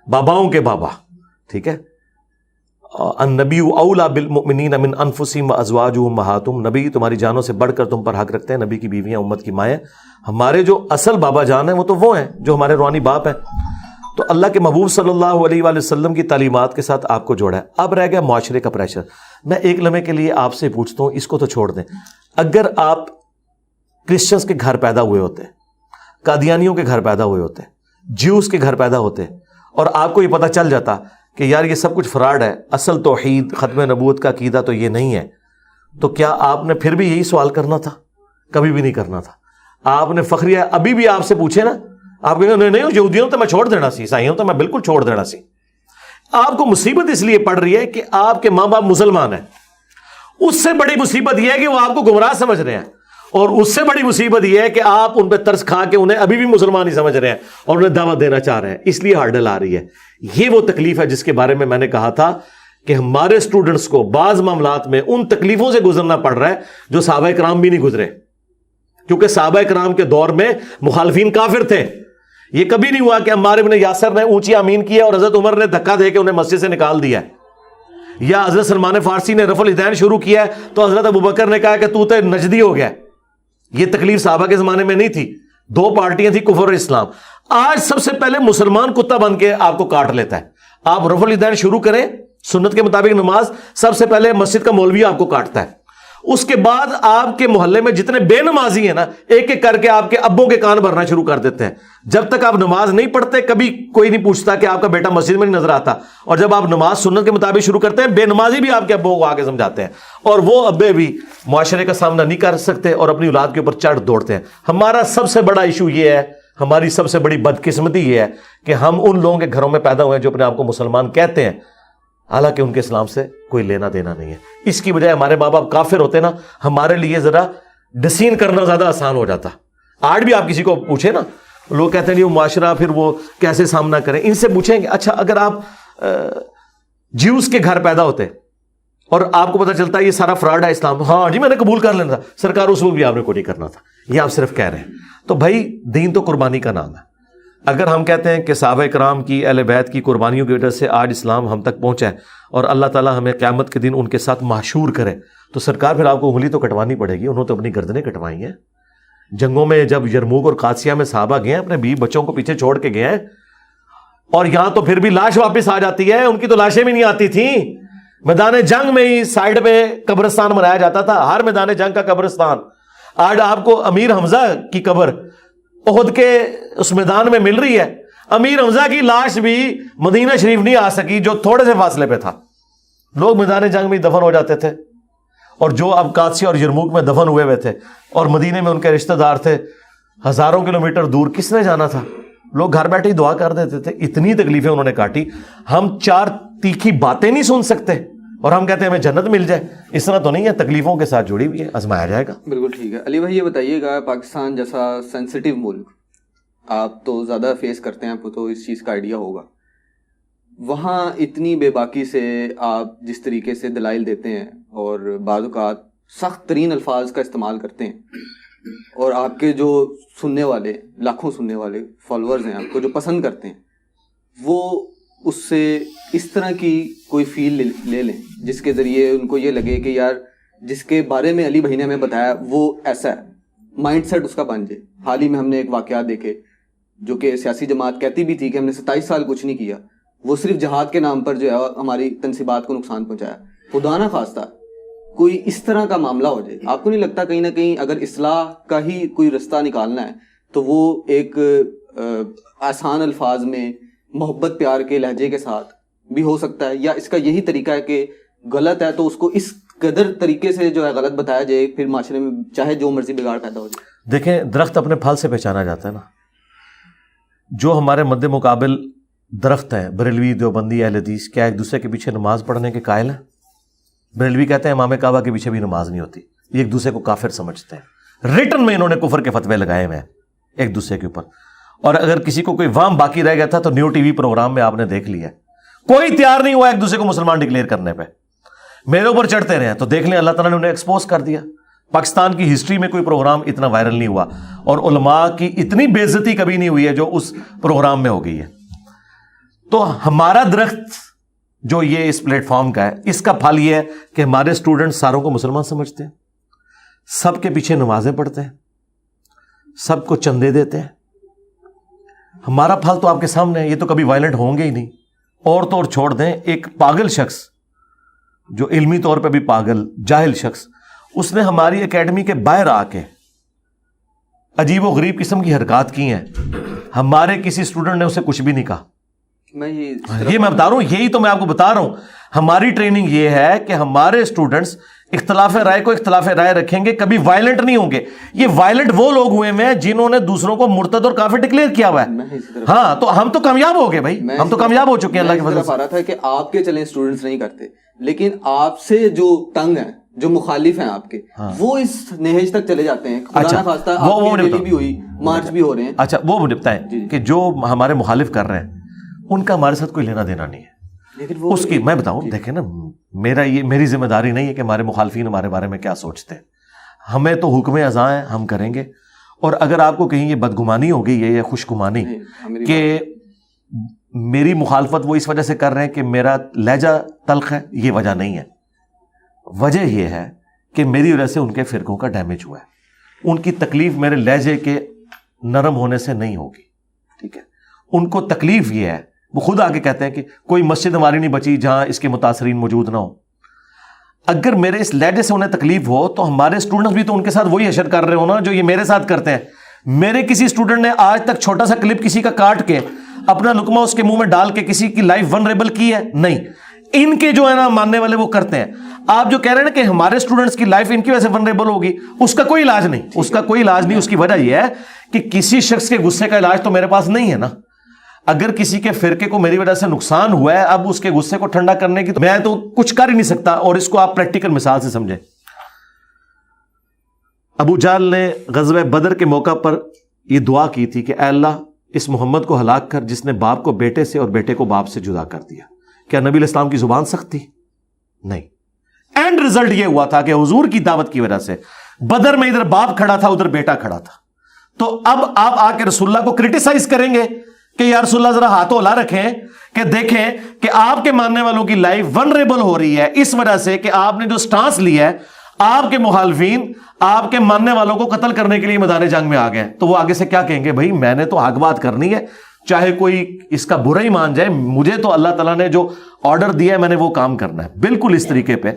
باباؤں کے بابا. ٹھیک ہے، النبی اولا بالمؤمنین من انفسہم وازواجہم امہاتہم، نبی تمہاری جانوں سے بڑھ کر تم پر حق رکھتے ہیں. نبی کی بیویاں امت کی مائیں. ہمارے جو اصل بابا جان ہیں وہ تو وہ ہیں جو ہمارے روحانی باپ ہیں. تو اللہ کے محبوب صلی اللہ علیہ وآلہ وسلم کی تعلیمات کے ساتھ آپ کو جوڑا ہے. اب رہ گیا معاشرے کا پریشر. میں ایک لمحے کے لیے آپ سے پوچھتا ہوں، اس کو تو چھوڑ دیں. اگر آپ کرسچنس کے گھر پیدا ہوئے ہوتے، قادیانیوں کے گھر پیدا ہوئے ہوتے، جیوز کے گھر پیدا ہوتے، اور آپ کو یہ پتہ چل جاتا کہ یار یہ سب کچھ فراڈ ہے، اصل توحید ختم نبوت کا عقیدہ تو یہ نہیں ہے، تو کیا آپ نے پھر بھی یہی سوال کرنا تھا؟ کبھی بھی نہیں کرنا تھا. آپ نے فخریہ ابھی بھی آپ سے پوچھے نا، آپ کہیں گے نہیں یہودیوں تو میں چھوڑ دینا سی، عیسائیوں تو میں بالکل چھوڑ دینا سی. آپ کو مصیبت اس لیے پڑ رہی ہے کہ آپ کے ماں باپ مسلمان ہیں. اس سے بڑی مصیبت یہ ہے کہ وہ آپ کو گمراہ سمجھ رہے ہیں، اور اس سے بڑی مصیبت یہ ہے کہ آپ ان پہ ترس کھا کے انہیں ابھی بھی مسلمان ہی سمجھ رہے ہیں اور انہیں دعوت دینا چاہ رہے ہیں. اس لیے ہارڈل آ رہی ہے. یہ وہ تکلیف ہے جس کے بارے میں نے کہا تھا کہ ہمارے اسٹوڈنٹس کو بعض معاملات میں ان تکلیفوں سے گزرنا پڑ رہا ہے جو صحابہ کرام بھی نہیں گزرے، کیونکہ صحابہ کرام کے دور میں مخالفین کافر تھے. یہ کبھی نہیں ہوا کہ عمار بن یاسر نے اونچی آمین کیا اور حضرت عمر نے دھکا دے کے انہیں مسجد سے نکال دیا. یا حضرت سلمان فارسی نے رفع الیدین شروع کیا ہے تو حضرت ابوبکر نے کہا کہ تو نجدی ہو گیا. یہ تکلیف صحابہ کے زمانے میں نہیں تھی. 2 پارٹیاں تھیں، کفر اور اسلام. آج سب سے پہلے مسلمان کتا بن کے آپ کو کاٹ لیتا ہے. آپ رفع الیدین شروع کریں سنت کے مطابق نماز، سب سے پہلے مسجد کا مولوی آپ کو کاٹتا ہے. اس کے بعد آپ کے محلے میں جتنے بے نمازی ہیں نا، ایک ایک کر کے آپ کے ابوں کے کان بھرنا شروع کر دیتے ہیں. جب تک آپ نماز نہیں پڑھتے کبھی کوئی نہیں پوچھتا کہ آپ کا بیٹا مسجد میں نہیں نظر آتا، اور جب آپ نماز سنت کے مطابق شروع کرتے ہیں بے نمازی بھی آپ کے ابوں کو آگے سمجھاتے ہیں، اور وہ ابے بھی معاشرے کا سامنا نہیں کر سکتے اور اپنی اولاد کے اوپر چڑھ دوڑتے ہیں. ہمارا سب سے بڑا ایشو یہ ہے، ہماری سب سے بڑی بدقسمتی یہ ہے کہ ہم ان لوگوں کے گھروں میں پیدا ہوئے ہیں جو اپنے آپ کو مسلمان کہتے ہیں، حالانکہ ان کے اسلام سے کوئی لینا دینا نہیں ہے. اس کی بجائے ہمارے ماں باپ کافر ہوتے نا، ہمارے لیے ذرا ڈسین کرنا زیادہ آسان ہو جاتا. آج بھی آپ کسی کو پوچھیں نا، لوگ کہتے ہیں نہیں وہ معاشرہ پھر وہ کیسے سامنا کریں. ان سے پوچھیں کہ اچھا اگر آپ جیوز کے گھر پیدا ہوتے اور آپ کو پتہ چلتا ہے یہ سارا فراڈ ہے اسلام، ہاں جی میں نے قبول کر لینا تھا، سرکار اس وقت بھی آپ نے کو نہیں کرنا تھا، یہ آپ صرف کہہ رہے ہیں. تو بھائی دین تو قربانی کا نام ہے. اگر ہم کہتے ہیں کہ صحابہ کرام کی، اہل بیت کی قربانیوں کی وجہ سے آج اسلام ہم تک پہنچا ہے اور اللہ تعالیٰ ہمیں قیامت کے دن ان کے ساتھ محشور کرے، تو سرکار پھر آپ کو انگلی تو کٹوانی پڑے گی. انہوں تو اپنی گردنیں کٹوائی ہیں. جنگوں میں جب یرموک اور قادسیہ میں صحابہ گئے ہیں، اپنے بیوی بچوں کو پیچھے چھوڑ کے گئے ہیں، اور یہاں تو پھر بھی لاش واپس آ جاتی ہے. ان کی تو لاشیں بھی نہیں آتی تھیں. میدان جنگ میں ہی سائڈ پہ قبرستان بنایا جاتا تھا، ہر میدان جنگ کا قبرستان. آج آپ کو امیر حمزہ کی قبر احد کے اس میدان میں مل رہی ہے. امیر حمزہ کی لاش بھی مدینہ شریف نہیں آ سکی جو تھوڑے سے فاصلے پہ تھا. لوگ میدان جنگ میں دفن ہو جاتے تھے، اور جو اب قادسیہ اور یرموک میں دفن ہوئے ہوئے تھے اور مدینے میں ان کے رشتہ دار تھے ہزاروں کلومیٹر دور، کس نے جانا تھا؟ لوگ گھر بیٹھے ہی دعا کر دیتے تھے. اتنی تکلیفیں انہوں نے کاٹی. ہم 4 تیکھی باتیں نہیں سن سکتے اور ہم کہتے ہیں ہمیں جنت مل جائے. اس طرح تو نہیں ہے، تکلیفوں کے ساتھ جڑی ہوئی ہے، آزمایا جائے گا. بالکل ٹھیک ہے. علی بھائی یہ بتائیے گا، پاکستان جیسا سینسٹیو ملک، آپ تو زیادہ فیس کرتے ہیں، آپ کو تو اس چیز کا آئیڈیا ہوگا. وہاں اتنی بے باکی سے آپ جس طریقے سے دلائل دیتے ہیں اور بعض اوقات سخت ترین الفاظ کا استعمال کرتے ہیں، اور آپ کے جو سننے والے، لاکھوں سننے والے فالوورز ہیں آپ کو جو پسند کرتے ہیں، وہ اس سے اس طرح کی کوئی فیل لے لیں جس کے ذریعے ان کو یہ لگے کہ یار جس کے بارے میں علی بھائی نے ہمیں بتایا وہ ایسا ہے، مائنڈ سیٹ اس کا بن جائے. حال ہی میں ہم نے ایک واقعات دیکھے جو کہ سیاسی جماعت کہتی بھی تھی کہ ہم نے 27 سال کچھ نہیں کیا، وہ صرف جہاد کے نام پر جو ہے ہماری تنصیبات کو نقصان پہنچایا. خدا نہ خواستہ کوئی اس طرح کا معاملہ ہو جائے. آپ کو نہیں لگتا کہیں نہ کہیں اگر اصلاح کا ہی کوئی رستہ نکالنا ہے تو وہ ایک آسان الفاظ میں محبت پیار کے لہجے کے ساتھ بھی ہو سکتا ہے، یا اس کا یہی طریقہ ہے کہ غلط ہے تو اس کو اس قدر طریقے سے جو ہے غلط بتایا جائے، پھر معاشرے میں چاہے جو مرضی بگاڑ پیدا ہو جائے؟ دیکھیں درخت اپنے پھل سے پہچانا جاتا ہے نا. جو ہمارے مد مقابل درخت ہیں، بریلوی، دیوبندی، اہل حدیث، کیا ایک دوسرے کے پیچھے نماز پڑھنے کے قائل ہیں؟ بریلوی کہتے ہیں امام کعبہ کے پیچھے بھی نماز نہیں ہوتی. یہ ایک دوسرے کو کافر سمجھتے ہیں. ریٹن میں انہوں نے کفر کے فتوے لگائے ہوئے ہیں ایک دوسرے کے اوپر. اور اگر کسی کو کوئی وام باقی رہ گیا تھا تو نیو ٹی وی پروگرام میں آپ نے دیکھ لیا، کوئی تیار نہیں ہوا ایک دوسرے کو مسلمان ڈکلیئر کرنے پہ. میرے اوپر چڑھتے رہے ہیں تو دیکھ لیں اللہ تعالیٰ نے انہیں ایکسپوز کر دیا. پاکستان کی ہسٹری میں کوئی پروگرام اتنا وائرل نہیں ہوا، اور علماء کی اتنی بے عزتی کبھی نہیں ہوئی ہے جو اس پروگرام میں ہو گئی ہے. تو ہمارا درخت جو یہ اس پلیٹ فارم کا ہے، اس کا پھل یہ ہے کہ ہمارے اسٹوڈنٹ ساروں کو مسلمان سمجھتے ہیں، سب کے پیچھے نمازیں پڑھتے ہیں، سب کو چندے دیتے ہیں. ہمارا پھل تو آپ کے سامنے ہے. یہ تو کبھی وائلنٹ ہوں گے ہی نہیں. اور تو اور چھوڑ دیں، ایک پاگل شخص جو علمی طور پہ بھی پاگل، جاہل شخص، اس نے ہماری اکیڈمی کے باہر آ کے عجیب و غریب قسم کی حرکات کی ہیں. ہمارے کسی اسٹوڈنٹ نے اسے کچھ بھی نہیں کہا. یہ میں بتا رہا ہوں، یہی تو میں آپ کو بتا رہا ہوں. ہماری ٹریننگ یہ ہے کہ ہمارے اسٹوڈنٹس اختلاف رائے کو اختلاف رائے رکھیں گے، کبھی وائلنٹ نہیں ہوں گے. یہ وائلنٹ وہ لوگ ہوئے ہیں جنہوں نے دوسروں کو مرتد اور کافر ڈکلیئر کیا ہوا ہے. ہاں تو ہم تو کامیاب ہو گئے بھائی، ہم تو کامیاب ہو چکے ہیں اللہ کی فضل سے. آ رہا تھا کہ آپ کے چلیں اسٹوڈنٹس نہیں کرتے، لیکن آپ سے جو تنگ ہیں، جو مخالف ہیں آپ کے، وہ اس نہج تک چلے جاتے ہیں. خدا نہ خواستہ آپ کی ریلی بھی ہوئی، مارچ بھی ہو رہے ہیں. اچھا وہ مجھے بتائیں کہ جو ہمارے مخالف کر رہے ہیں ان کا ہمارے ساتھ کوئی لینا دینا نہیں ہے. اس کی میں بتاؤں، دیکھیں نا، میری ذمہ داری نہیں ہے کہ ہمارے مخالفین ہمارے بارے میں کیا سوچتے ہیں. ہمیں تو حکم ازاں ہے، ہم کریں گے. اور اگر آپ کو کہیں یہ بدگمانی ہو گئی ہے یا خوشگمانی کہ میری مخالفت وہ اس وجہ سے کر رہے ہیں کہ میرا لہجہ تلخ ہے، یہ وجہ نہیں ہے. وجہ یہ ہے کہ میری وجہ سے ان کے فرقوں کا ڈیمیج ہوا ہے. ان کی تکلیف میرے لہجے کے نرم ہونے سے نہیں ہوگی. ٹھیک ہے، ان کو تکلیف یہ ہے، وہ خود آگے کہتے ہیں کہ کوئی مسجد ہماری نہیں بچی جہاں اس کے متاثرین موجود نہ ہو. اگر میرے اس لہجے سے انہیں تکلیف ہو تو ہمارے اسٹوڈنٹس بھی تو ان کے ساتھ وہی حشر کر رہے ہو نا جو یہ میرے ساتھ کرتے ہیں. میرے کسی اسٹوڈنٹ نے آج تک چھوٹا سا کلپ کسی کا کاٹ کے اپنا لقمہ اس کے منہ میں ڈال کے کسی کی لائف ونریبل کی ہے؟ نہیں. ان کے جو ہے نا ماننے والے وہ کرتے ہیں. آپ جو کہہ رہے ہیں نا کہ ہمارے اسٹوڈنٹس کی لائف ان کی وجہ سے ونریبل ہوگی، اس کا کوئی علاج نہیں، اس کا کوئی علاج نہیں. اس کی وجہ یہ ہے کہ کسی شخص کے غصے کا علاج تو میرے پاس نہیں ہے نا. اگر کسی کے فرقے کو میری وجہ سے نقصان ہوا ہے، اب اس کے غصے کو ٹھنڈا کرنے کی میں تو کچھ کر ہی نہیں سکتا. اور اس کو آپ پریکٹیکل مثال سے سمجھیں. ابو جہل نے غزوہ بدر کے موقع پر یہ دعا کی تھی کہ اے اللہ اس محمد کو ہلاک کر جس نے باپ کو بیٹے سے اور بیٹے کو باپ سے جدا کر دیا. کیا نبی علیہ السلام کی زبان سخت تھی؟ نہیں. اینڈ رزلٹ یہ ہوا تھا کہ حضور کی دعوت کی وجہ سے بدر میں ادھر باپ کھڑا تھا ادھر بیٹا کھڑا تھا. تو اب آپ آ کے رسول اللہ کو کرٹیسائز کریں گے کہ یا رسول اللہ ذرا ہاتھوں ہلا رکھیں کہ دیکھیں کہ آپ کے ماننے والوں کی لائف ونریبل ہو رہی ہے اس وجہ سے کہ آپ نے جو سٹانس لیا ہے، آپ کے مخالفین آپ کے ماننے والوں کو قتل کرنے کے لیے میدان جنگ میں آ گئے. تو وہ آگے سے کیا کہیں گے؟ بھائی میں نے تو حق بات کرنی ہے، چاہے کوئی اس کا برا ہی مان جائے، مجھے تو اللہ تعالیٰ نے جو آرڈر دیا ہے میں نے وہ کام کرنا ہے. بالکل اس طریقے پہ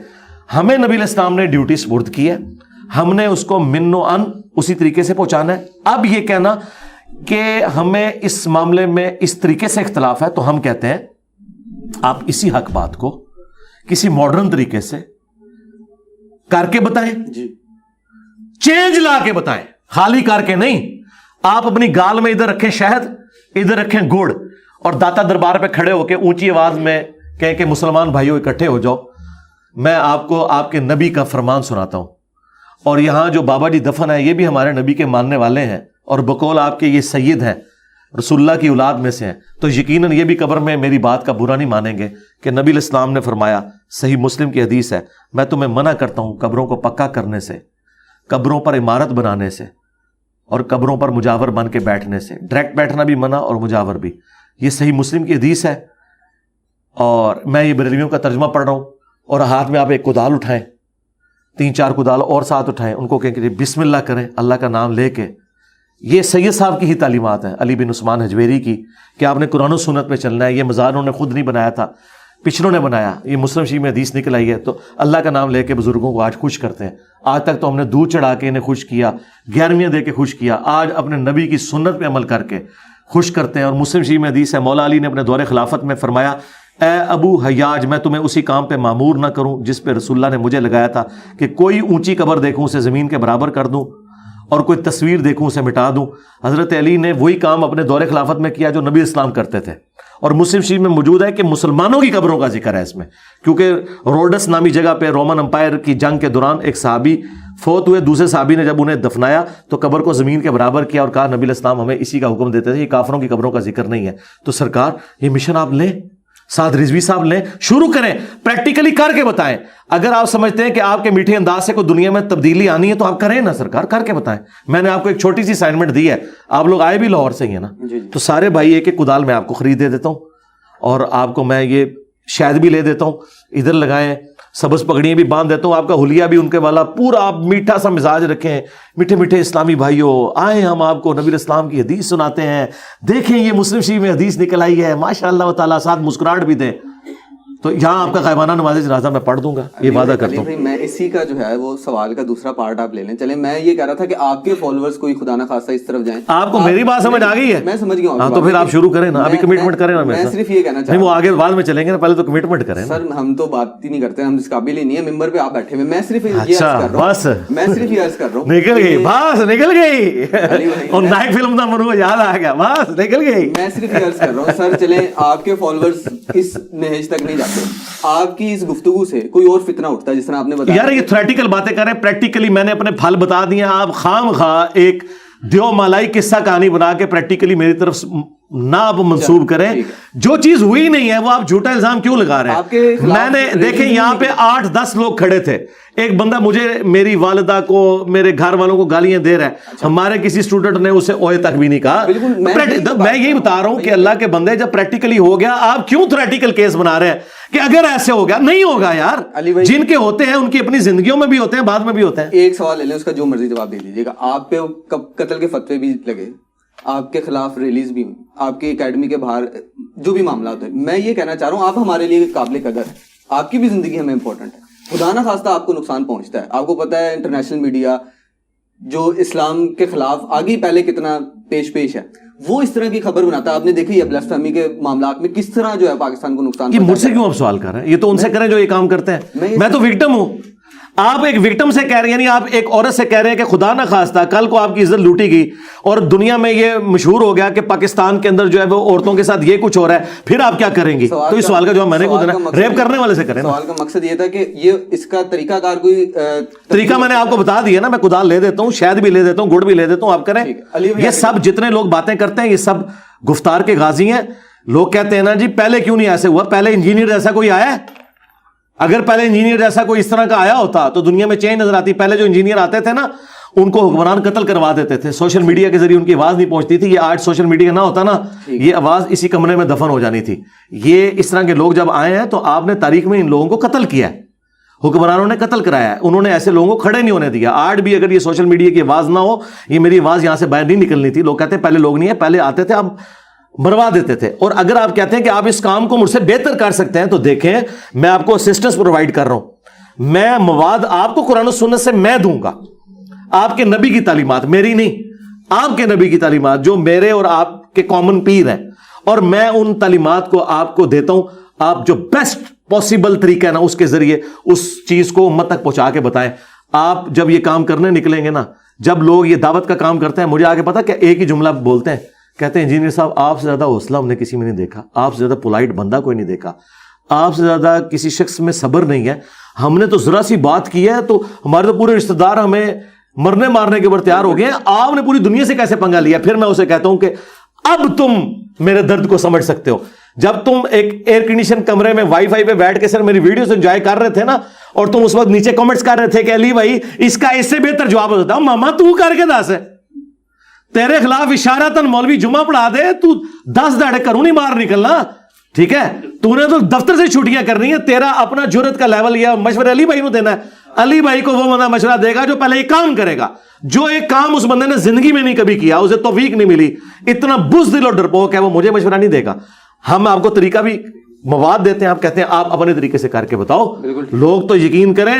ہمیں نبی علیہ السلام نے ڈیوٹی سپرد کی ہے، ہم نے اس کو من و ان اسی طریقے سے پہنچانا ہے. اب یہ کہنا کہ ہمیں اس معاملے میں اس طریقے سے اختلاف ہے تو ہم کہتے ہیں آپ اسی حق بات کو کسی ماڈرن طریقے سے کر کے بتائیں، چینج لا کے بتائیں، خالی کر کے نہیں. آپ اپنی گال میں ادھر رکھیں شہد، ادھر رکھیں گڑ، اور داتا دربار پہ کھڑے ہو کے اونچی آواز میں کہیں کہ مسلمان بھائیوں اکٹھے ہو جاؤ، میں آپ کو آپ کے نبی کا فرمان سناتا ہوں. اور یہاں جو بابا جی دفن ہے یہ بھی ہمارے نبی کے ماننے والے ہیں، اور بقول آپ کے یہ سید ہیں، رسول اللہ کی اولاد میں سے ہیں. تو یقیناً یہ بھی قبر میں میری بات کا برا نہیں مانیں گے کہ نبی علیہ السلام نے فرمایا، صحیح مسلم کی حدیث ہے، میں تمہیں منع کرتا ہوں قبروں کو پکا کرنے سے، قبروں پر عمارت بنانے سے، اور قبروں پر مجاور بن کے بیٹھنے سے. ڈائریکٹ بیٹھنا بھی منع اور مجاور بھی. یہ صحیح مسلم کی حدیث ہے. اور میں یہ بریلویوں کا ترجمہ پڑھ رہا ہوں، اور ہاتھ میں آپ ایک کدال اٹھائیں، 3-4 کدال اور ساتھ اٹھائیں، ان کو کہیں کہ بسم اللہ کریں اللہ کا نام لے کے. یہ سید صاحب کی ہی تعلیمات ہیں، علی بن عثمان حجویری کی، کہ آپ نے قرآن و سنت پہ چلنا ہے. یہ مزار انہوں نے خود نہیں بنایا تھا، پچھلوں نے بنایا. یہ مسلم شریف میں حدیث نکل آئی ہے. تو اللہ کا نام لے کے بزرگوں کو آج خوش کرتے ہیں. آج تک تو ہم نے دودھ چڑھا کے انہیں خوش کیا، 11ویں دے کے خوش کیا. آج اپنے نبی کی سنت پہ عمل کر کے خوش کرتے ہیں. اور مسلم شریف میں حدیث ہے، مولا علی نے اپنے دور خلافت میں فرمایا، اے ابو حیاج میں تمہیں اسی کام پہ معمور نہ کروں جس پہ رسول اللہ نے مجھے لگایا تھا، کہ کوئی اونچی قبر دیکھوں اسے زمین کے برابر کر دوں، اور کوئی تصویر دیکھوں اسے مٹا دوں. حضرت علی نے وہی کام اپنے دور خلافت میں کیا جو نبی اسلام کرتے تھے. اور مسلم شریف میں موجود ہے کہ مسلمانوں کی قبروں کا ذکر ہے اس میں، کیونکہ روڈس نامی جگہ پہ رومن امپائر کی جنگ کے دوران ایک صحابی فوت ہوئے، دوسرے صحابی نے جب انہیں دفنایا تو قبر کو زمین کے برابر کیا اور کہا نبی علیہ السلام ہمیں اسی کا حکم دیتے تھے، یہ کافروں کی قبروں کا ذکر نہیں ہے. تو سرکار یہ مشن آپ لیں، سعد رضوی صاحب لیں، شروع کریں، پریکٹیکلی کر کے بتائیں. اگر آپ سمجھتے ہیں کہ آپ کے میٹھے انداز سے کوئی دنیا میں تبدیلی آنی ہے تو آپ کریں نا سرکار، کر کے بتائیں. میں نے آپ کو ایک چھوٹی سی اسائنمنٹ دی ہے، آپ لوگ آئے بھی لاہور سے ہی ہیں نا، تو سارے بھائی ایک ایک کدال میں آپ کو خرید دے دیتا ہوں، اور آپ کو میں یہ شاید بھی لے دیتا ہوں، ادھر لگائیں، سبز پگڑیاں بھی باندھ دیتا ہوں، آپ کا حلیہ بھی ان کے والا پورا، آپ میٹھا سا مزاج رکھیں. میٹھے میٹھے اسلامی بھائیوں آئیں، ہم آپ کو نبی اسلام کی حدیث سناتے ہیں. دیکھیں یہ مسلم شریف میں حدیث نکل آئی ہے، ماشاء اللہ تعالیٰ، ساتھ مسکراہٹ بھی دیں. تو یہاں آپ کا غائبانہ نماز جنازہ میں پڑھ دوں گا، یہ وعدہ کرتا ہوں. میں اسی کا جو ہے وہ سوال کا دوسرا پارٹ آپ لے لیں. چلیں میں یہ کہہ رہا تھا کہ آپ کے فالوورز کوئی خدا نہ خواستہ اس طرف جائیں. آپ کو میری بات سمجھ آ گئی ہے؟ میں سمجھ گیا ہوں. ہاں تو پھر آپ شروع کریں نا، ابھی کمٹمنٹ کریں نا. میں صرف یہ کہنا چاہتا ہوں، وہ آگے بعد میں چلیں گے نا، پہلے تو کمٹمنٹ کریں. سر ہم تو بات ہی نہیں کرتے، ہم اس قابل ہی نہیں ہے. ممبر پہ آپ بیٹھے ہوئے، میں صرف یہ عرض کر رہا ہوں، بس میں صرف یہ عرض کر رہا ہوں. نکل گئی بس، نکل گئی. اور نائک فلم کا منو یاد آ گیا، بس نکل گئی. میں صرف یہ عرض کر رہا ہوں سر، چلیں آپ کے فالوورز اس نہج تک نہیں جاتے. آپ کی اس گفتگو سے کوئی اور فتنہ اٹھتا ہے جس طرح آپ نے بتایا. یار یہ تھیوریٹیکل باتیں کر رہے ہیں، پریکٹیکلی میں نے اپنے پھل بتا دیے. آپ خام خواہ ایک دیو مالائی قصہ کہانی بنا کے پریکٹیکلی میری طرف نہ آپ منسوب کریں. جو چیز ہوئی نہیں ہے وہ آپ جھوٹا الزام کیوں لگا رہے ہیں؟ میں نے دیکھیں یہاں پہ 8-10 لوگ کھڑے تھے, ایک بندہ مجھے میری والدہ کو میرے گھر والوں کو گالیاں دے رہا ہے, ہمارے کسی اسٹوڈنٹ نے اسے اوئے تک بھی نہیں کہا. میں یہی بتا رہا ہوں کہ اللہ کے بندے جب پریکٹیکلی ہو گیا, آپ کیوں تھریٹیکل کیس بنا رہے ہیں کہ اگر ایسے ہو گیا؟ نہیں ہوگا یار, جن کے ہوتے ہیں ان کی اپنی زندگیوں میں بھی ہوتے ہیں, بعد میں بھی ہوتے ہیں. ایک سوال لے لیں, اس کا جو مرضی جواب دے دیجیے گا. آپ پہ قتل کے فتوے بھی لگے, آپ کے خلاف ریلیز بھی ہوئی, آپ کی اکیڈمی کے باہر جو بھی معاملات ہوئے, میں یہ کہنا چاہ رہا ہوں آپ ہمارے لیے قابل قدر ہیں, آپ کی بھی زندگی ہمیں امپورٹنٹ ہے. خدا نہ خواستہ آپ کو نقصان پہنچتا ہے. آپ کو پتہ ہے انٹرنیشنل میڈیا جو اسلام کے خلاف آگے پہلے کتنا پیش ہے, وہ اس طرح کی خبر بناتا ہے. آپ نے دیکھی ہے بلس فہمی کے معاملات میں کس طرح جو ہے پاکستان کو نقصان پہنچا. مجھ سے کیوں آپ سوال کر رہے ہیں؟ یہ تو ان سے کریں جو یہ کام کرتے ہیں. میں تو وکٹم ہوں. آپ ایک وکٹم سے کہہ رہے ہیں, یعنی آپ ایک عورت سے کہہ رہے ہیں کہ خدا نہ خواستہ کل کو آپ کی عزت لوٹی گئی اور دنیا میں یہ مشہور ہو گیا کہ پاکستان کے اندر جو ہے وہ عورتوں کے ساتھ یہ کچھ ہو رہا ہے, پھر آپ کیا کریں گی؟ تو اس سوال کا جواب میں نے کو دینا, ریپ کرنے والے سے کریں. سوال کا مقصد یہ تھا کہ یہ اس کا طریقہ کار کوئی طریقہ میں نے آپ کو بتا دیا نا, میں کدال لے دیتا ہوں, شہد بھی لے دیتا ہوں, گڑ بھی لے دیتا ہوں, آپ کریں. یہ سب جتنے لوگ باتیں کرتے ہیں یہ سب گفتار کے غازی ہیں. لوگ کہتے ہیں نا جی پہلے کیوں نہیں ایسے ہوا, پہلے انجینئر جیسا کوئی آیا ہے؟ اگر پہلے انجینئر جیسا کوئی اس طرح کا آیا ہوتا تو دنیا میں چینج نظر آتی. پہلے جو انجینئر آتے تھے نا ان کو حکمران قتل کروا دیتے تھے, سوشل میڈیا کے ذریعے ان کی آواز نہیں پہنچتی تھی. یہ آج سوشل میڈیا نہ ہوتا نا, یہ آواز اسی کمرے میں دفن ہو جانی تھی. یہ اس طرح کے لوگ جب آئے ہیں تو آپ نے تاریخ میں ان لوگوں کو قتل کیا ہے, حکمرانوں نے قتل کرایا ہے, انہوں نے ایسے لوگوں کو کھڑے نہیں ہونے دیا. آج بھی اگر یہ سوشل میڈیا کی آواز نہ ہو, یہ میری آواز یہاں سے باہر نہیں نکلنی تھی. لوگ کہتے ہیں پہلے لوگ نہیں ہے, پہلے آتے تھے آپ مروا دیتے تھے. اور اگر آپ کہتے ہیں کہ آپ اس کام کو مجھ سے بہتر کر سکتے ہیں تو دیکھیں میں آپ کو اسسٹنس پرووائڈ کر رہا ہوں. میں مواد آپ کو قرآن و سنت سے میں دوں گا, آپ کے نبی کی تعلیمات, میری نہیں, آپ کے نبی کی تعلیمات جو میرے اور آپ کے کامن پیر ہیں, اور میں ان تعلیمات کو آپ کو دیتا ہوں. آپ جو بیسٹ پاسبل طریقہ ہے نا اس کے ذریعے اس چیز کو امت تک پہنچا کے بتائیں. آپ جب یہ کام کرنے نکلیں گے نا, جب لوگ یہ دعوت کا کام کرتے ہیں, مجھے آگے پتا کہ ایک ہی جملہ بولتے ہیں, کہتے ہیں انجینئر صاحب آپ سے زیادہ حوصلہ ہم نے کسی میں نہیں دیکھا, آپ سے زیادہ پولائٹ بندہ کوئی نہیں دیکھا, آپ سے زیادہ کسی شخص میں صبر نہیں ہے. ہم نے تو ذرا سی بات کی ہے تو ہمارے تو پورے رشتہ دار ہمیں مرنے مارنے کے اوپر تیار ہو گئے ہیں, آپ نے پوری دنیا سے کیسے پنگا لیا؟ پھر میں اسے کہتا ہوں کہ اب تم میرے درد کو سمجھ سکتے ہو. جب تم ایک ایئر کنڈیشن کمرے میں وائی فائی پہ بیٹھ کے سر میری ویڈیوز انجوائے کر رہے تھے نا, اور تم اس وقت نیچے کمنٹس کر رہے تھے کہ علی بھائی اس کا اس سے بہتر جواب ہوتا ہے, ماما تو کر کے دس ہے, تیرے خلاف اشارتاً مولوی جمعہ پڑھا دے, تو 10 دہڑے کروں نہیں مار نکلنا, ٹھیک ہے؟ تو نے تو دفتر سے چھٹیاں کرنی ہے, تیرا اپنا جرت کا لیول یہ مشورہ علی بھائی کو دینا ہے. علی بھائی کو وہ بندہ مشورہ دے گا جو پہلے یہ کام کرے گا, جو ایک کام اس بندے نے زندگی میں نہیں کبھی کیا, اسے توفیق نہیں ملی, اتنا بزدل اور ڈرپوک ہے, وہ مجھے مشورہ نہیں دے گا. ہم آپ کو طریقہ بھی مواد دیتے ہیں, آپ کہتے ہیں آپ اپنے طریقے سے کر کے بتاؤ. لوگ تو یقین کریں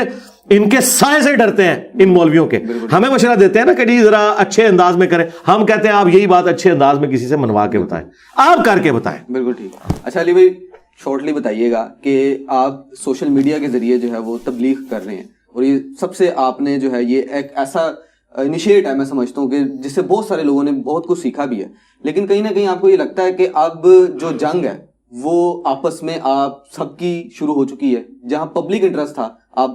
ان کے سائے سے ڈرتے ہیں ان مولویوں کے. ہمیں مشورہ دیتے ہیں نا کہ جی ذرا اچھے انداز میں کریں, ہم کہتے ہیں آپ یہی بات اچھے انداز میں کسی سے منوا کے بتائیں, آپ کر کے بتائیں. بالکل ٹھیک. اچھا علی بھائی شارٹلی بتائیے گا کہ آپ سوشل میڈیا کے ذریعے جو ہے وہ تبلیغ کر رہے ہیں, اور یہ سب سے آپ نے جو ہے یہ ایک ایسا انیشیٹ ہے, میں سمجھتا ہوں کہ جس سے بہت سارے لوگوں نے بہت کچھ سیکھا بھی ہے. لیکن کہیں نہ کہیں آپ کو یہ لگتا ہے کہ اب جو جنگ ہے وہ آپس میں آپ سب کی شروع ہو چکی ہے. جہاں پبلک انٹرسٹ تھا, آپ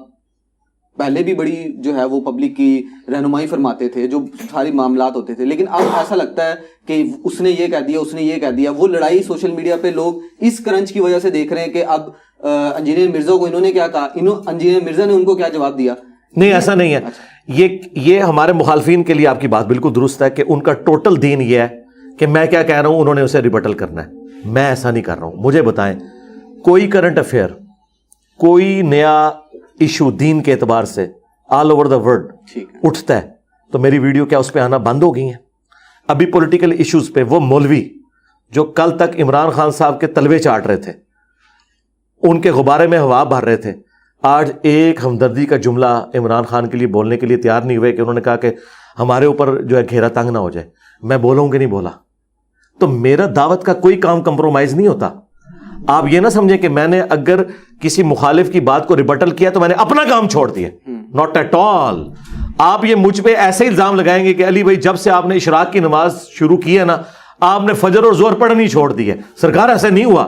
پہلے بھی بڑی جو ہے وہ پبلک کی رہنمائی فرماتے تھے, جو ساری معاملات ہوتے تھے, لیکن اب ایسا لگتا ہے کہ اس نے یہ کہہ دیا, اس نے یہ کہہ دیا. وہ لڑائی سوشل میڈیا پہ لوگ اس کرنچ کی وجہ سے دیکھ رہے ہیں کہ اب انجینئر مرزا کو انہوں نے کیا کہا, انجینئر مرزا نے ان کو کیا جواب دیا. نہیں, ایسا نہیں ہے. یہ ہمارے مخالفین کے لیے آپ کی بات بالکل درست ہے کہ ان کا ٹوٹل دین یہ ہے کہ میں کیا کہہ رہا ہوں انہوں نے اسے ریبٹل کرنا ہے. میں ایسا نہیں کر رہا ہوں. مجھے بتائیں کوئی کرنٹ افیئر, کوئی نیا ایشو دین کے اعتبار سے آل اوور دا ورلڈ اٹھتا ہے تو میری ویڈیو کیا اس پہ آنا بند ہو گئی ہیں؟ ابھی پولیٹیکل ایشوز پہ وہ مولوی جو کل تک عمران خان صاحب کے تلوے چاٹ رہے تھے, ان کے غبارے میں ہوا بھر رہے تھے, آج ایک ہمدردی کا جملہ عمران خان کے لیے بولنے کے لیے تیار نہیں ہوئے کہ انہوں نے کہا کہ ہمارے اوپر جو ہے گھیرا تنگ نہ ہو جائے. میں بولوں کہ نہیں بولا تو میرا دعوت کا کوئی کام کمپرومائز نہیں ہوتا. آپ یہ نہ سمجھیں کہ میں نے اگر کسی مخالف کی بات کو ریبٹل کیا تو میں نے اپنا کام چھوڑ دیا, ناٹ ایٹ آل. آپ یہ مجھ پہ ایسے الزام لگائیں گے کہ علی بھائی جب سے آپ نے اشراق کی نماز شروع کی ہے نا آپ نے فجر اور زور پڑھنی چھوڑ دی ہے. سرکار ایسا نہیں ہوا,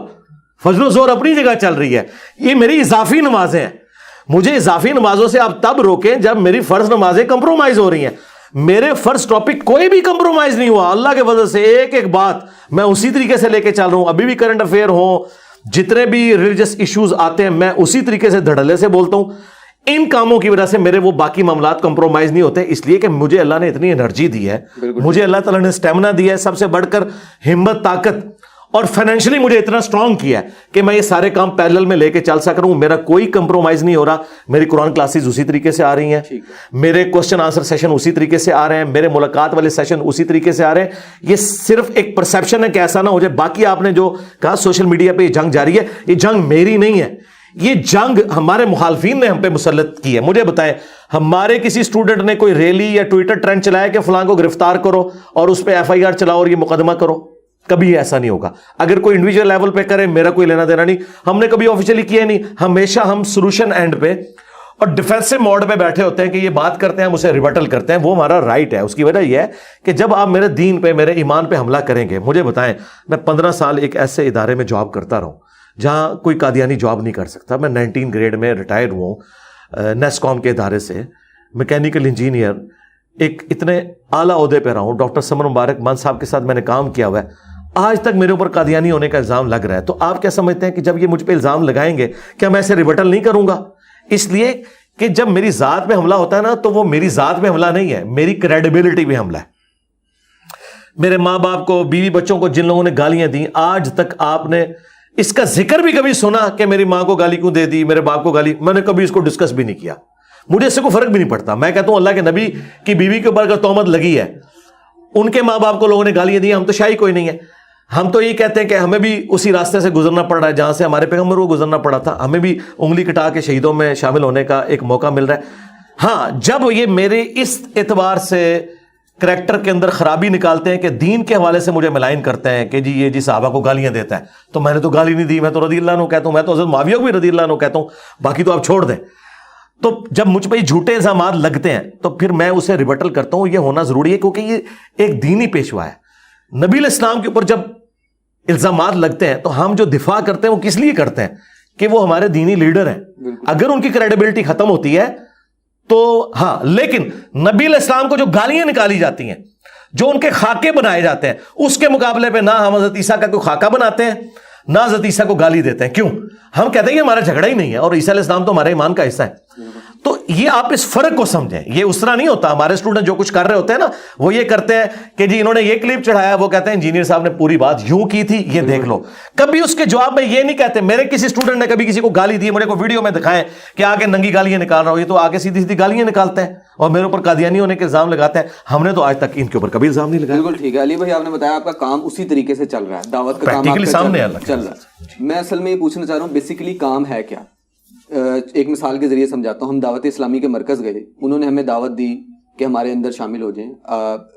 فجر و زور اپنی جگہ چل رہی ہے. یہ میری اضافی نمازیں ہیں, مجھے اضافی نمازوں سے آپ تب روکیں جب میری فرض نمازیں کمپرومائز ہو رہی ہیں. میرے فرسٹ ٹاپک کوئی بھی کمپرومائز نہیں ہوا اللہ کے وجہ سے. ایک ایک بات میں اسی طریقے سے لے کے چل رہا ہوں. ابھی بھی کرنٹ افیئر ہوں, جتنے بھی ریلیجس ایشوز آتے ہیں میں اسی طریقے سے دھڑلے سے بولتا ہوں. ان کاموں کی وجہ سے میرے وہ باقی معاملات کمپرومائز نہیں ہوتے, اس لیے کہ مجھے اللہ نے اتنی انرجی دی ہے, مجھے اللہ تعالیٰ نے اسٹیمنا دیا ہے, سب سے بڑھ کر ہمت, طاقت, اور فائنینشلی مجھے اتنا اسٹرانگ کیا ہے کہ میں یہ سارے کام پیرلل میں لے کے چل سک رہا ہوں. میرا کوئی کمپرومائز نہیں ہو رہا. میری قرآن کلاسز اسی طریقے سے آ رہی ہیں, میرے کوسچن آنسر سیشن اسی طریقے سے آ رہے ہیں, میرے ملاقات والے سیشن اسی طریقے سے آ رہے ہیں. یہ صرف ایک پرسیپشن ہے کہ ایسا نہ ہو جائے. باقی آپ نے جو کہا سوشل میڈیا پہ یہ جنگ جاری ہے, یہ جنگ میری نہیں ہے, یہ جنگ ہمارے مخالفین نے ہم پہ مسلط کی ہے. مجھے بتائیں, ہمارے کسی اسٹوڈنٹ نے کوئی ریلی یا ٹویٹر ٹرینڈ چلایا کہ فلاں کو گرفتار کرو اور اس پہ FIR چلاؤ اور یہ مقدمہ کرو؟ کبھی ایسا نہیں ہوگا. اگر کوئی انڈیویجول لیول پہ کرے میرا کوئی لینا دینا نہیں, ہم نے کبھی آفیشیلی کیا نہیں. ہمیشہ ہم سولوشن اینڈ پہ اور ڈیفینسو موڈ پہ بیٹھے ہوتے ہیں کہ یہ بات کرتے ہیں, ہم اسے ریبٹل کرتے ہیں. وہ ہمارا رائٹ ہے. اس کی وجہ یہ ہے کہ جب آپ میرے دین پہ, میرے ایمان پہ حملہ کریں گے, مجھے بتائیں, میں 15 سال ایک ایسے ادارے میں جاب کرتا رہا ہوں جہاں کوئی قادیانی جاب نہیں کر سکتا. میں 19 گریڈ میں ریٹائر ہوا ہوں نیسکوم کے ادارے سے, میکینیکل انجینئر, ایک اتنے اعلیٰ عہدے پہ رہا ہوں. ڈاکٹر سمر مبارک مان صاحب کے ساتھ میں نے کام کیا ہوا ہے. آج تک میرے اوپر قادیانی ہونے کا الزام لگ رہا ہے. تو آپ کیا سمجھتے ہیں کہ جب یہ مجھ پہ الزام لگائیں گے کیا میں اسے ریبٹل نہیں کروں گا؟ اس لیے کہ جب میری ذات پہ حملہ ہوتا ہے نا, تو وہ میری ذات پہ حملہ نہیں ہے, میری کریڈیبلٹی پہ حملہ ہے. میرے ماں باپ کو, بیوی بچوں کو جن لوگوں نے گالیاں دیں, آج تک آپ نے اس کا ذکر بھی کبھی سنا کہ میری ماں کو گالی کیوں دے دی, میرے باپ کو گالی؟ میں نے کبھی اس کو ڈسکس بھی نہیں کیا. مجھے اس سے کوئی فرق بھی نہیں پڑتا. میں کہتا ہوں اللہ کے نبی کی بیوی کے اوپر اگر تہمت لگی ہے, ان کے ماں باپ کو لوگوں نے گالیاں دی, ہم تو شاہی کوئی نہیں ہے. ہم تو یہ کہتے ہیں کہ ہمیں بھی اسی راستے سے گزرنا پڑ رہا ہے جہاں سے ہمارے پیغمبر کو گزرنا پڑا تھا. ہمیں بھی انگلی کٹا کے شہیدوں میں شامل ہونے کا ایک موقع مل رہا ہے. ہاں, جب یہ میرے اس اعتبار سے کریکٹر کے اندر خرابی نکالتے ہیں کہ دین کے حوالے سے مجھے ملائن کرتے ہیں کہ جی یہ جی صحابہ کو گالیاں دیتا ہے, تو میں نے تو گالی نہیں دی, میں تو رضی اللہ عنہ کہتا ہوں, میں تو حضرت معاویہ کو بھی رضی اللہ عنہ کہتا ہوں, باقی تو آپ چھوڑ دیں. تو جب مجھ پہ یہ جھوٹے الزامات لگتے ہیں تو پھر میں اسے ریبٹل کرتا ہوں. یہ ہونا ضروری ہے کیونکہ یہ ایک دینی پیشوا ہے. نبی علیہ السلام کے اوپر جب الزامات لگتے ہیں تو ہم جو دفاع کرتے ہیں وہ کس لیے کرتے ہیں کہ وہ ہمارے دینی لیڈر ہیں. اگر ان کی کریڈیبلٹی ختم ہوتی ہے تو ہاں, لیکن نبی علیہ السلام کو جو گالیاں نکالی جاتی ہیں, جو ان کے خاکے بنائے جاتے ہیں, اس کے مقابلے پہ نہ ہم حضرت عیسیٰ کا کوئی خاکہ بناتے ہیں نہ حضرت عیسیٰ کو گالی دیتے ہیں. کیوں؟ ہم کہتے ہیں کہ ہمارا جھگڑا ہی نہیں ہے اور عیسیٰ علیہ السلام تو ہمارے ایمان کا حصہ ہے. تو یہ آپ اس فرق کو سمجھیں. یہ اس طرح نہیں ہوتا. ہمارے اسٹوڈنٹ جو کچھ کر رہے ہوتے ہیں نا, وہ یہ کرتے ہیں کہ جی انہوں نے یہ کلپ چڑھایا, وہ کہتے ہیں انجینئر صاحب نے پوری بات یوں کی تھی, یہ دیکھ لو. کبھی اس کے جواب میں یہ نہیں کہتے. میرے کسی اسٹوڈنٹ نے کبھی کسی کو گالی دی, مجھے کوئی ویڈیو میں دکھائیں کہ آگے ننگی گالیاں نکال رہا ہوں, یہ تو آگے سیدھی سیدھی گالیاں نکالتے ہیں اور میرے اوپر قادیانی ہونے کے الزام لگاتے ہیں. ہم نے تو آج تک ان کے اوپر کبھی الزام نہیں لگایا. بالکل ٹھیک ہے علی بھائی, آپ نے بتایا آپ کا کام اسی طریقے سے چل رہا ہے, دعوت کا کام سامنے چل رہا ہے. میں اصل میں یہ پوچھنا چاہ رہا ہوں بیسیکلی کام ہے کیا. ایک مثال کے ذریعے سمجھاتا ہوں. ہم دعوت اسلامی کے مرکز گئے, انہوں نے ہمیں دعوت دی کہ ہمارے اندر شامل ہو جائیں,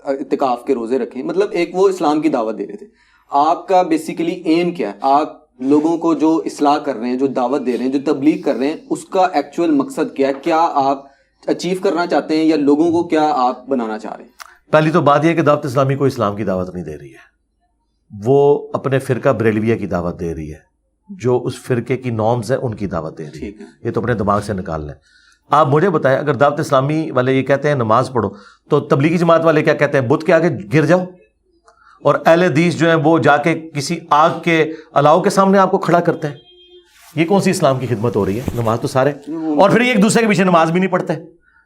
اعتکاف کے روزے رکھیں, مطلب ایک وہ اسلام کی دعوت دے رہے تھے. آپ کا بیسیکلی ایم کیا ہے؟ آپ لوگوں کو جو اصلاح کر رہے ہیں, جو دعوت دے رہے ہیں, جو تبلیغ کر رہے ہیں, اس کا ایکچوئل مقصد کیا ہے؟ کیا آپ اچیو کرنا چاہتے ہیں یا لوگوں کو کیا آپ بنانا چاہ رہے ہیں؟ پہلی تو بات یہ ہے کہ دعوت اسلامی کو اسلام کی دعوت نہیں دے رہی ہے, وہ اپنے فرقہ بریلویہ کی دعوت دے رہی ہے. جو اس فرقے کی نارمز ہیں ان کی دعوت دے رہی ہے. یہ تو اپنے دماغ سے نکال لیں. آپ مجھے بتائیں, اگر دعوت اسلامی والے یہ کہتے ہیں نماز پڑھو, تو تبلیغی جماعت والے کیا کہتے ہیں؟ بت کے آگے گر جاؤ. اور اہل حدیث جو ہیں وہ جا کے کسی آگ کے الاؤ کے سامنے آپ کو کھڑا کرتے ہیں. یہ کون سی اسلام کی خدمت ہو رہی ہے؟ نماز تو سارے, اور پھر ایک دوسرے کے پیچھے نماز بھی نہیں پڑھتے.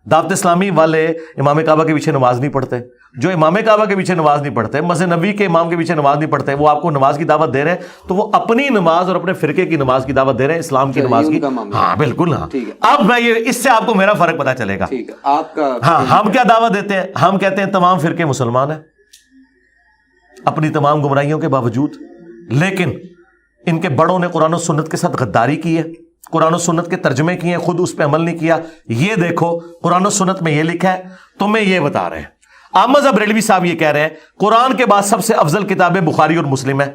دعوت اسلامی والے امام کعبہ کے پیچھے نماز نہیں پڑھتے. جو امام کعبہ کے پیچھے نماز نہیں پڑھتے, مسجد نبوی کے امام کے پیچھے نماز نہیں پڑھتے, وہ آپ کو نماز کی دعوت دے رہے ہیں, تو وہ اپنی نماز اور اپنے فرقے کی نماز کی دعوت دے رہے ہیں, اسلام کی نماز کی. ہاں بالکل. ہاں, اب میں یہ اس سے آپ کو میرا فرق پتا چلے گا. ہاں, ہم کیا دعوت دیتے ہیں؟ ہم کہتے ہیں تمام فرقے مسلمان ہیں اپنی تمام گمراہیوں کے باوجود, لیکن ان کے بڑوں نے قرآن و سنت کے ساتھ غداری کی ہے, قرآن و سنت کے ترجمے کیے ہیں, خود اس پہ عمل نہیں کیا. یہ دیکھو قرآن و سنت میں یہ لکھا ہے, تمہیں یہ بتا رہے ہیں. احمد بریلوی صاحب یہ کہہ رہے ہیں قرآن کے بعد سب سے افضل کتابیں بخاری اور مسلم ہے.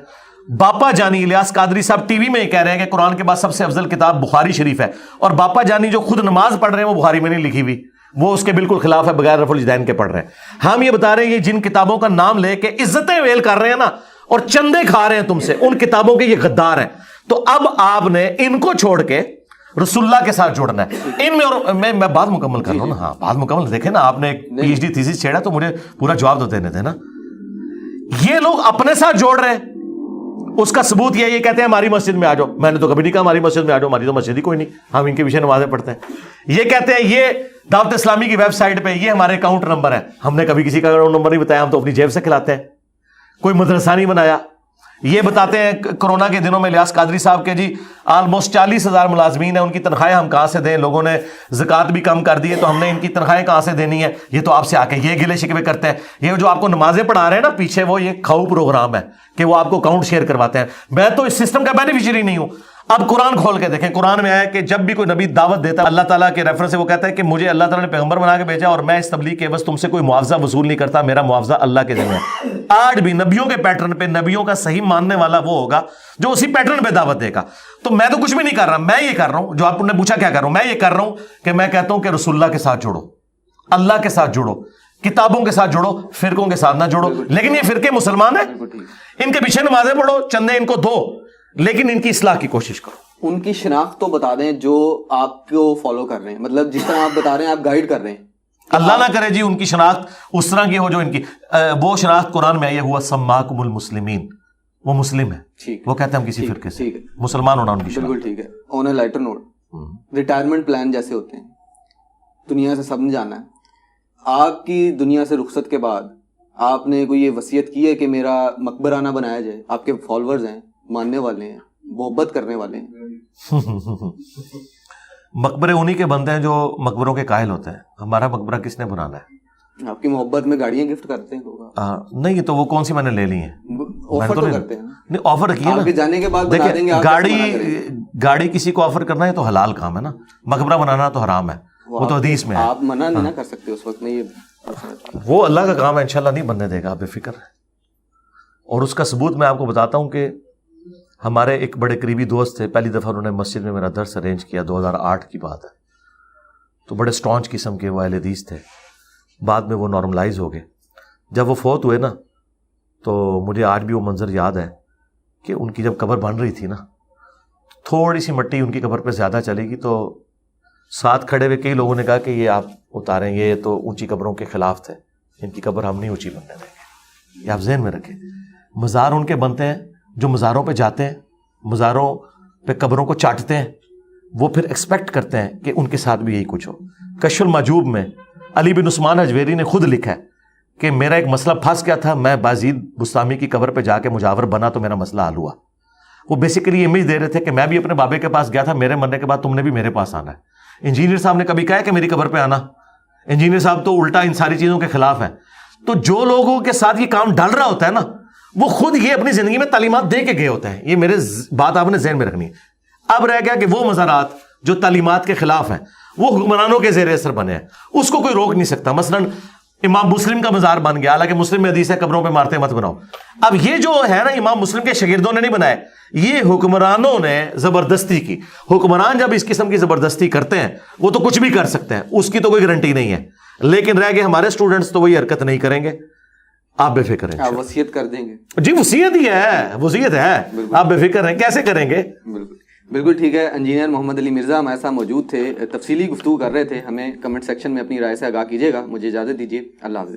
باپا جانی الیاس قادری صاحب ٹی وی میں یہ کہہ رہے ہیں کہ قرآن کے بعد سب سے افضل کتاب بخاری شریف ہے. اور باپا جانی جو خود نماز پڑھ رہے ہیں وہ بخاری میں نہیں لکھی ہوئی, وہ اس کے بالکل خلاف ہے, بغیر رفع الجدین کے پڑھ رہے ہیں. ہم یہ بتا رہے ہیں یہ جن کتابوں کا نام لے کے عزتیں ویل کر رہے ہیں نا, اور چندے کھا رہے ہیں تم سے, ان کتابوں کے یہ غدار ہیں. تو اب آپ نے ان کو چھوڑ کے رسول اللہ کے ساتھ جوڑنا ہے ان میں. اور میں بات مکمل کر رہا ہوں نا. ہاں بات مکمل. دیکھیں نا آپ نے ایک پی ایچ ڈی تھیسس چھیڑا تو مجھے پورا جواب تو دینے تھے نا. یہ لوگ اپنے ساتھ جوڑ رہے ہیں. اس کا ثبوت یہ کہتے ہیں ہماری مسجد میں آ جاؤ. میں نے تو کبھی نہیں کہا ہماری مسجد میں آ جاؤ, ہماری تو مسجد ہی کوئی نہیں, ہم ان کے پیچھے نمازیں پڑھتے ہیں. یہ کہتے ہیں یہ دعوت اسلامی کی ویب سائٹ پہ یہ ہمارے اکاؤنٹ نمبر ہے. ہم نے کبھی کسی کا اکاؤنٹ نمبر نہیں بتایا, ہم تو اپنی جیب سے کھلاتے ہیں. کوئی مدرسہ نہیں بنایا. یہ بتاتے ہیں کورونا کے دنوں میں الیاس قادری صاحب کے جی آلموسٹ 40,000 ملازمین ہیں, ان کی تنخواہیں ہم کہاں سے دیں, لوگوں نے زکوٰۃ بھی کم کر دی ہے تو ہم نے ان کی تنخواہیں کہاں سے دینی ہے. یہ تو آپ سے آ کے یہ گلے شکوے کرتے ہیں. یہ جو آپ کو نمازیں پڑھا رہے ہیں نا پیچھے, وہ یہ کھاؤ پروگرام ہے کہ وہ آپ کو اکاؤنٹ شیئر کرواتے ہیں. میں تو اس سسٹم کا بینیفیشری نہیں ہوں. اب قرآن کھول کے دیکھیں, قرآن میں آیا کہ جب بھی کوئی نبی دعوت دیتا ہے اللہ تعالیٰ کے ریفرنس سے وہ کہتا ہے کہ مجھے اللہ تعالیٰ نے پیغمبر بنا کے بھیجا اور میں اس تبلیغ کے بس تم سے کوئی معاوضہ وصول نہیں کرتا, میرا معاوضہ اللہ کے ذمہ ہے. آج بھی نبیوں کے پیٹرن پہ نبیوں کا صحیح ماننے والا وہ ہوگا جو اسی پیٹرن پہ دعوت دے گا. تو میں تو کچھ بھی نہیں کر رہا, میں یہ کر رہا ہوں جو آپ نے پوچھا کیا کر رہا ہوں, میں یہ کر رہا ہوں کہ میں کہتا ہوں کہ رسول اللہ کے ساتھ جوڑو, اللہ کے ساتھ جوڑو, کتابوں کے ساتھ جوڑو, فرقوں کے ساتھ نہ جوڑو. لیکن یہ فرقے مسلمان ہیں, ان کے پیچھے نمازیں پڑھو, چندے ان کو دو, لیکن ان کی اصلاح کی کوشش کرو. ان کی شناخت تو بتا دیں جو آپ کو فالو کر رہے ہیں, مطلب جس طرح آپ بتا رہے ہیں آپ گائیڈ کر رہے ہیں. اللہ نہ کرے جی ان کی شناخت اس طرح کی ہو جو ان کی وہ شناخت قرآن میں آئی ہے, ہوا سماکم المسلمین, وہ مسلم ہے, وہ کہتے ہیں ہم کسی فرقے سے, مسلمان ہونا ان کی شناخت. بالکل ٹھیک ہے. آن اے لائٹر نوٹ, ریٹائرمنٹ پلان جیسے ہوتے ہیں, دنیا سے سب نے جانا ہے. آپ کی دنیا سے رخصت کے بعد آپ نے کوئی یہ وصیت کی ہے کہ میرا مقبرہ نہ بنایا جائے؟ آپ کے فالوورز ہیں, ماننے والے ہیں, محبت کرنے والے ہیں. مقبرے انہی کے بندے ہیں جو مقبروں کے قائل ہوتے ہیں. ہمارا مقبرہ کس نے بنانا ہے؟ آپ کی محبت میں گاڑیاں گفٹ کرتے ہیں لوگ. نہیں تو وہ کون سی میں نے لے لی ہیں, آفر تو کرتے ہیں. نہیں آفر کیا آپ کے جانے کے بعد بنا دیں گے. گاڑی کسی کو آفر کرنا ہے تو حلال کام ہے نا, مقبرہ بنانا تو حرام ہے, وہ تو حدیث میں ہے. آپ منع نہیں نہ کر سکتے اس وقت میں, یہ وہ اللہ کا کام ہے, انشاءاللہ نہیں بننے دے گا, آپ بے فکر ہے. اور اس کا ثبوت میں آپ کو بتاتا ہوں کہ ہمارے ایک بڑے قریبی دوست تھے, پہلی دفعہ انہوں نے مسجد میں میرا درس ارینج کیا, 2008 کی بات ہے. تو بڑے سٹانچ قسم کے وہ اہل حدیث تھے, بعد میں وہ نارملائز ہو گئے. جب وہ فوت ہوئے نا تو مجھے آج بھی وہ منظر یاد ہے کہ ان کی جب قبر بن رہی تھی نا, تھوڑی سی مٹی ان کی قبر پہ زیادہ چلے گی تو ساتھ کھڑے ہوئے کئی لوگوں نے کہا کہ یہ آپ اتاریں, یہ تو اونچی قبروں کے خلاف تھے, ان کی قبر ہم نہیں اونچی بننے دیں گے. یہ آپ ذہن میں رکھیں. مزار ان کے بنتے ہیں جو مزاروں پہ جاتے ہیں, مزاروں پہ قبروں کو چاٹتے ہیں, وہ پھر ایکسپیکٹ کرتے ہیں کہ ان کے ساتھ بھی یہی کچھ ہو. کشف المحجوب میں علی بن عثمان حجویری نے خود لکھا ہے کہ میرا ایک مسئلہ پھنس گیا تھا, میں بازید بستامی کی قبر پہ جا کے مجاور بنا تو میرا مسئلہ حل ہوا. وہ بیسیکلی امیج دے رہے تھے کہ میں بھی اپنے بابے کے پاس گیا تھا, میرے مرنے کے بعد تم نے بھی میرے پاس آنا ہے. انجینئر صاحب نے کبھی کہا ہے کہ میری قبر پہ آنا؟ انجینئر صاحب تو الٹا ان ساری چیزوں کے خلاف ہیں. تو جو لوگوں کے ساتھ یہ کام ڈال رہا ہوتا ہے نا, وہ خود یہ اپنی زندگی میں تعلیمات دے کے گئے ہوتے ہیں. یہ میرے بات آپ نے ذہن میں رکھنی ہے. اب رہ گیا کہ وہ مزارات جو تعلیمات کے خلاف ہیں وہ حکمرانوں کے زیر اثر بنے ہیں, اس کو کوئی روک نہیں سکتا. مثلا امام مسلم کا مزار بن گیا, حالانکہ مسلم میں حدیث ہے قبروں پہ مارتے مت بناؤ. اب یہ جو ہے نا امام مسلم کے شاگردوں نے نہیں بنائے, یہ حکمرانوں نے زبردستی کی. حکمران جب اس قسم کی زبردستی کرتے ہیں وہ تو کچھ بھی کر سکتے ہیں, اس کی تو کوئی گارنٹی نہیں ہے. لیکن رہ گئے ہمارے اسٹوڈنٹس تو وہی حرکت نہیں کریں گے. آپ بے فکر ہیں, وصیت کر دیں گے. جی وصیت ہی ہے, وصیت ہے, آپ بے فکر ہیں. کیسے کریں گے؟ بالکل ٹھیک ہے. انجینئر محمد علی مرزا ہمارے ساتھ موجود تھے, تفصیلی گفتگو کر رہے تھے. ہمیں کمنٹ سیکشن میں اپنی رائے سے آگاہ کیجیے گا. مجھے اجازت دیجیے, اللہ حافظ.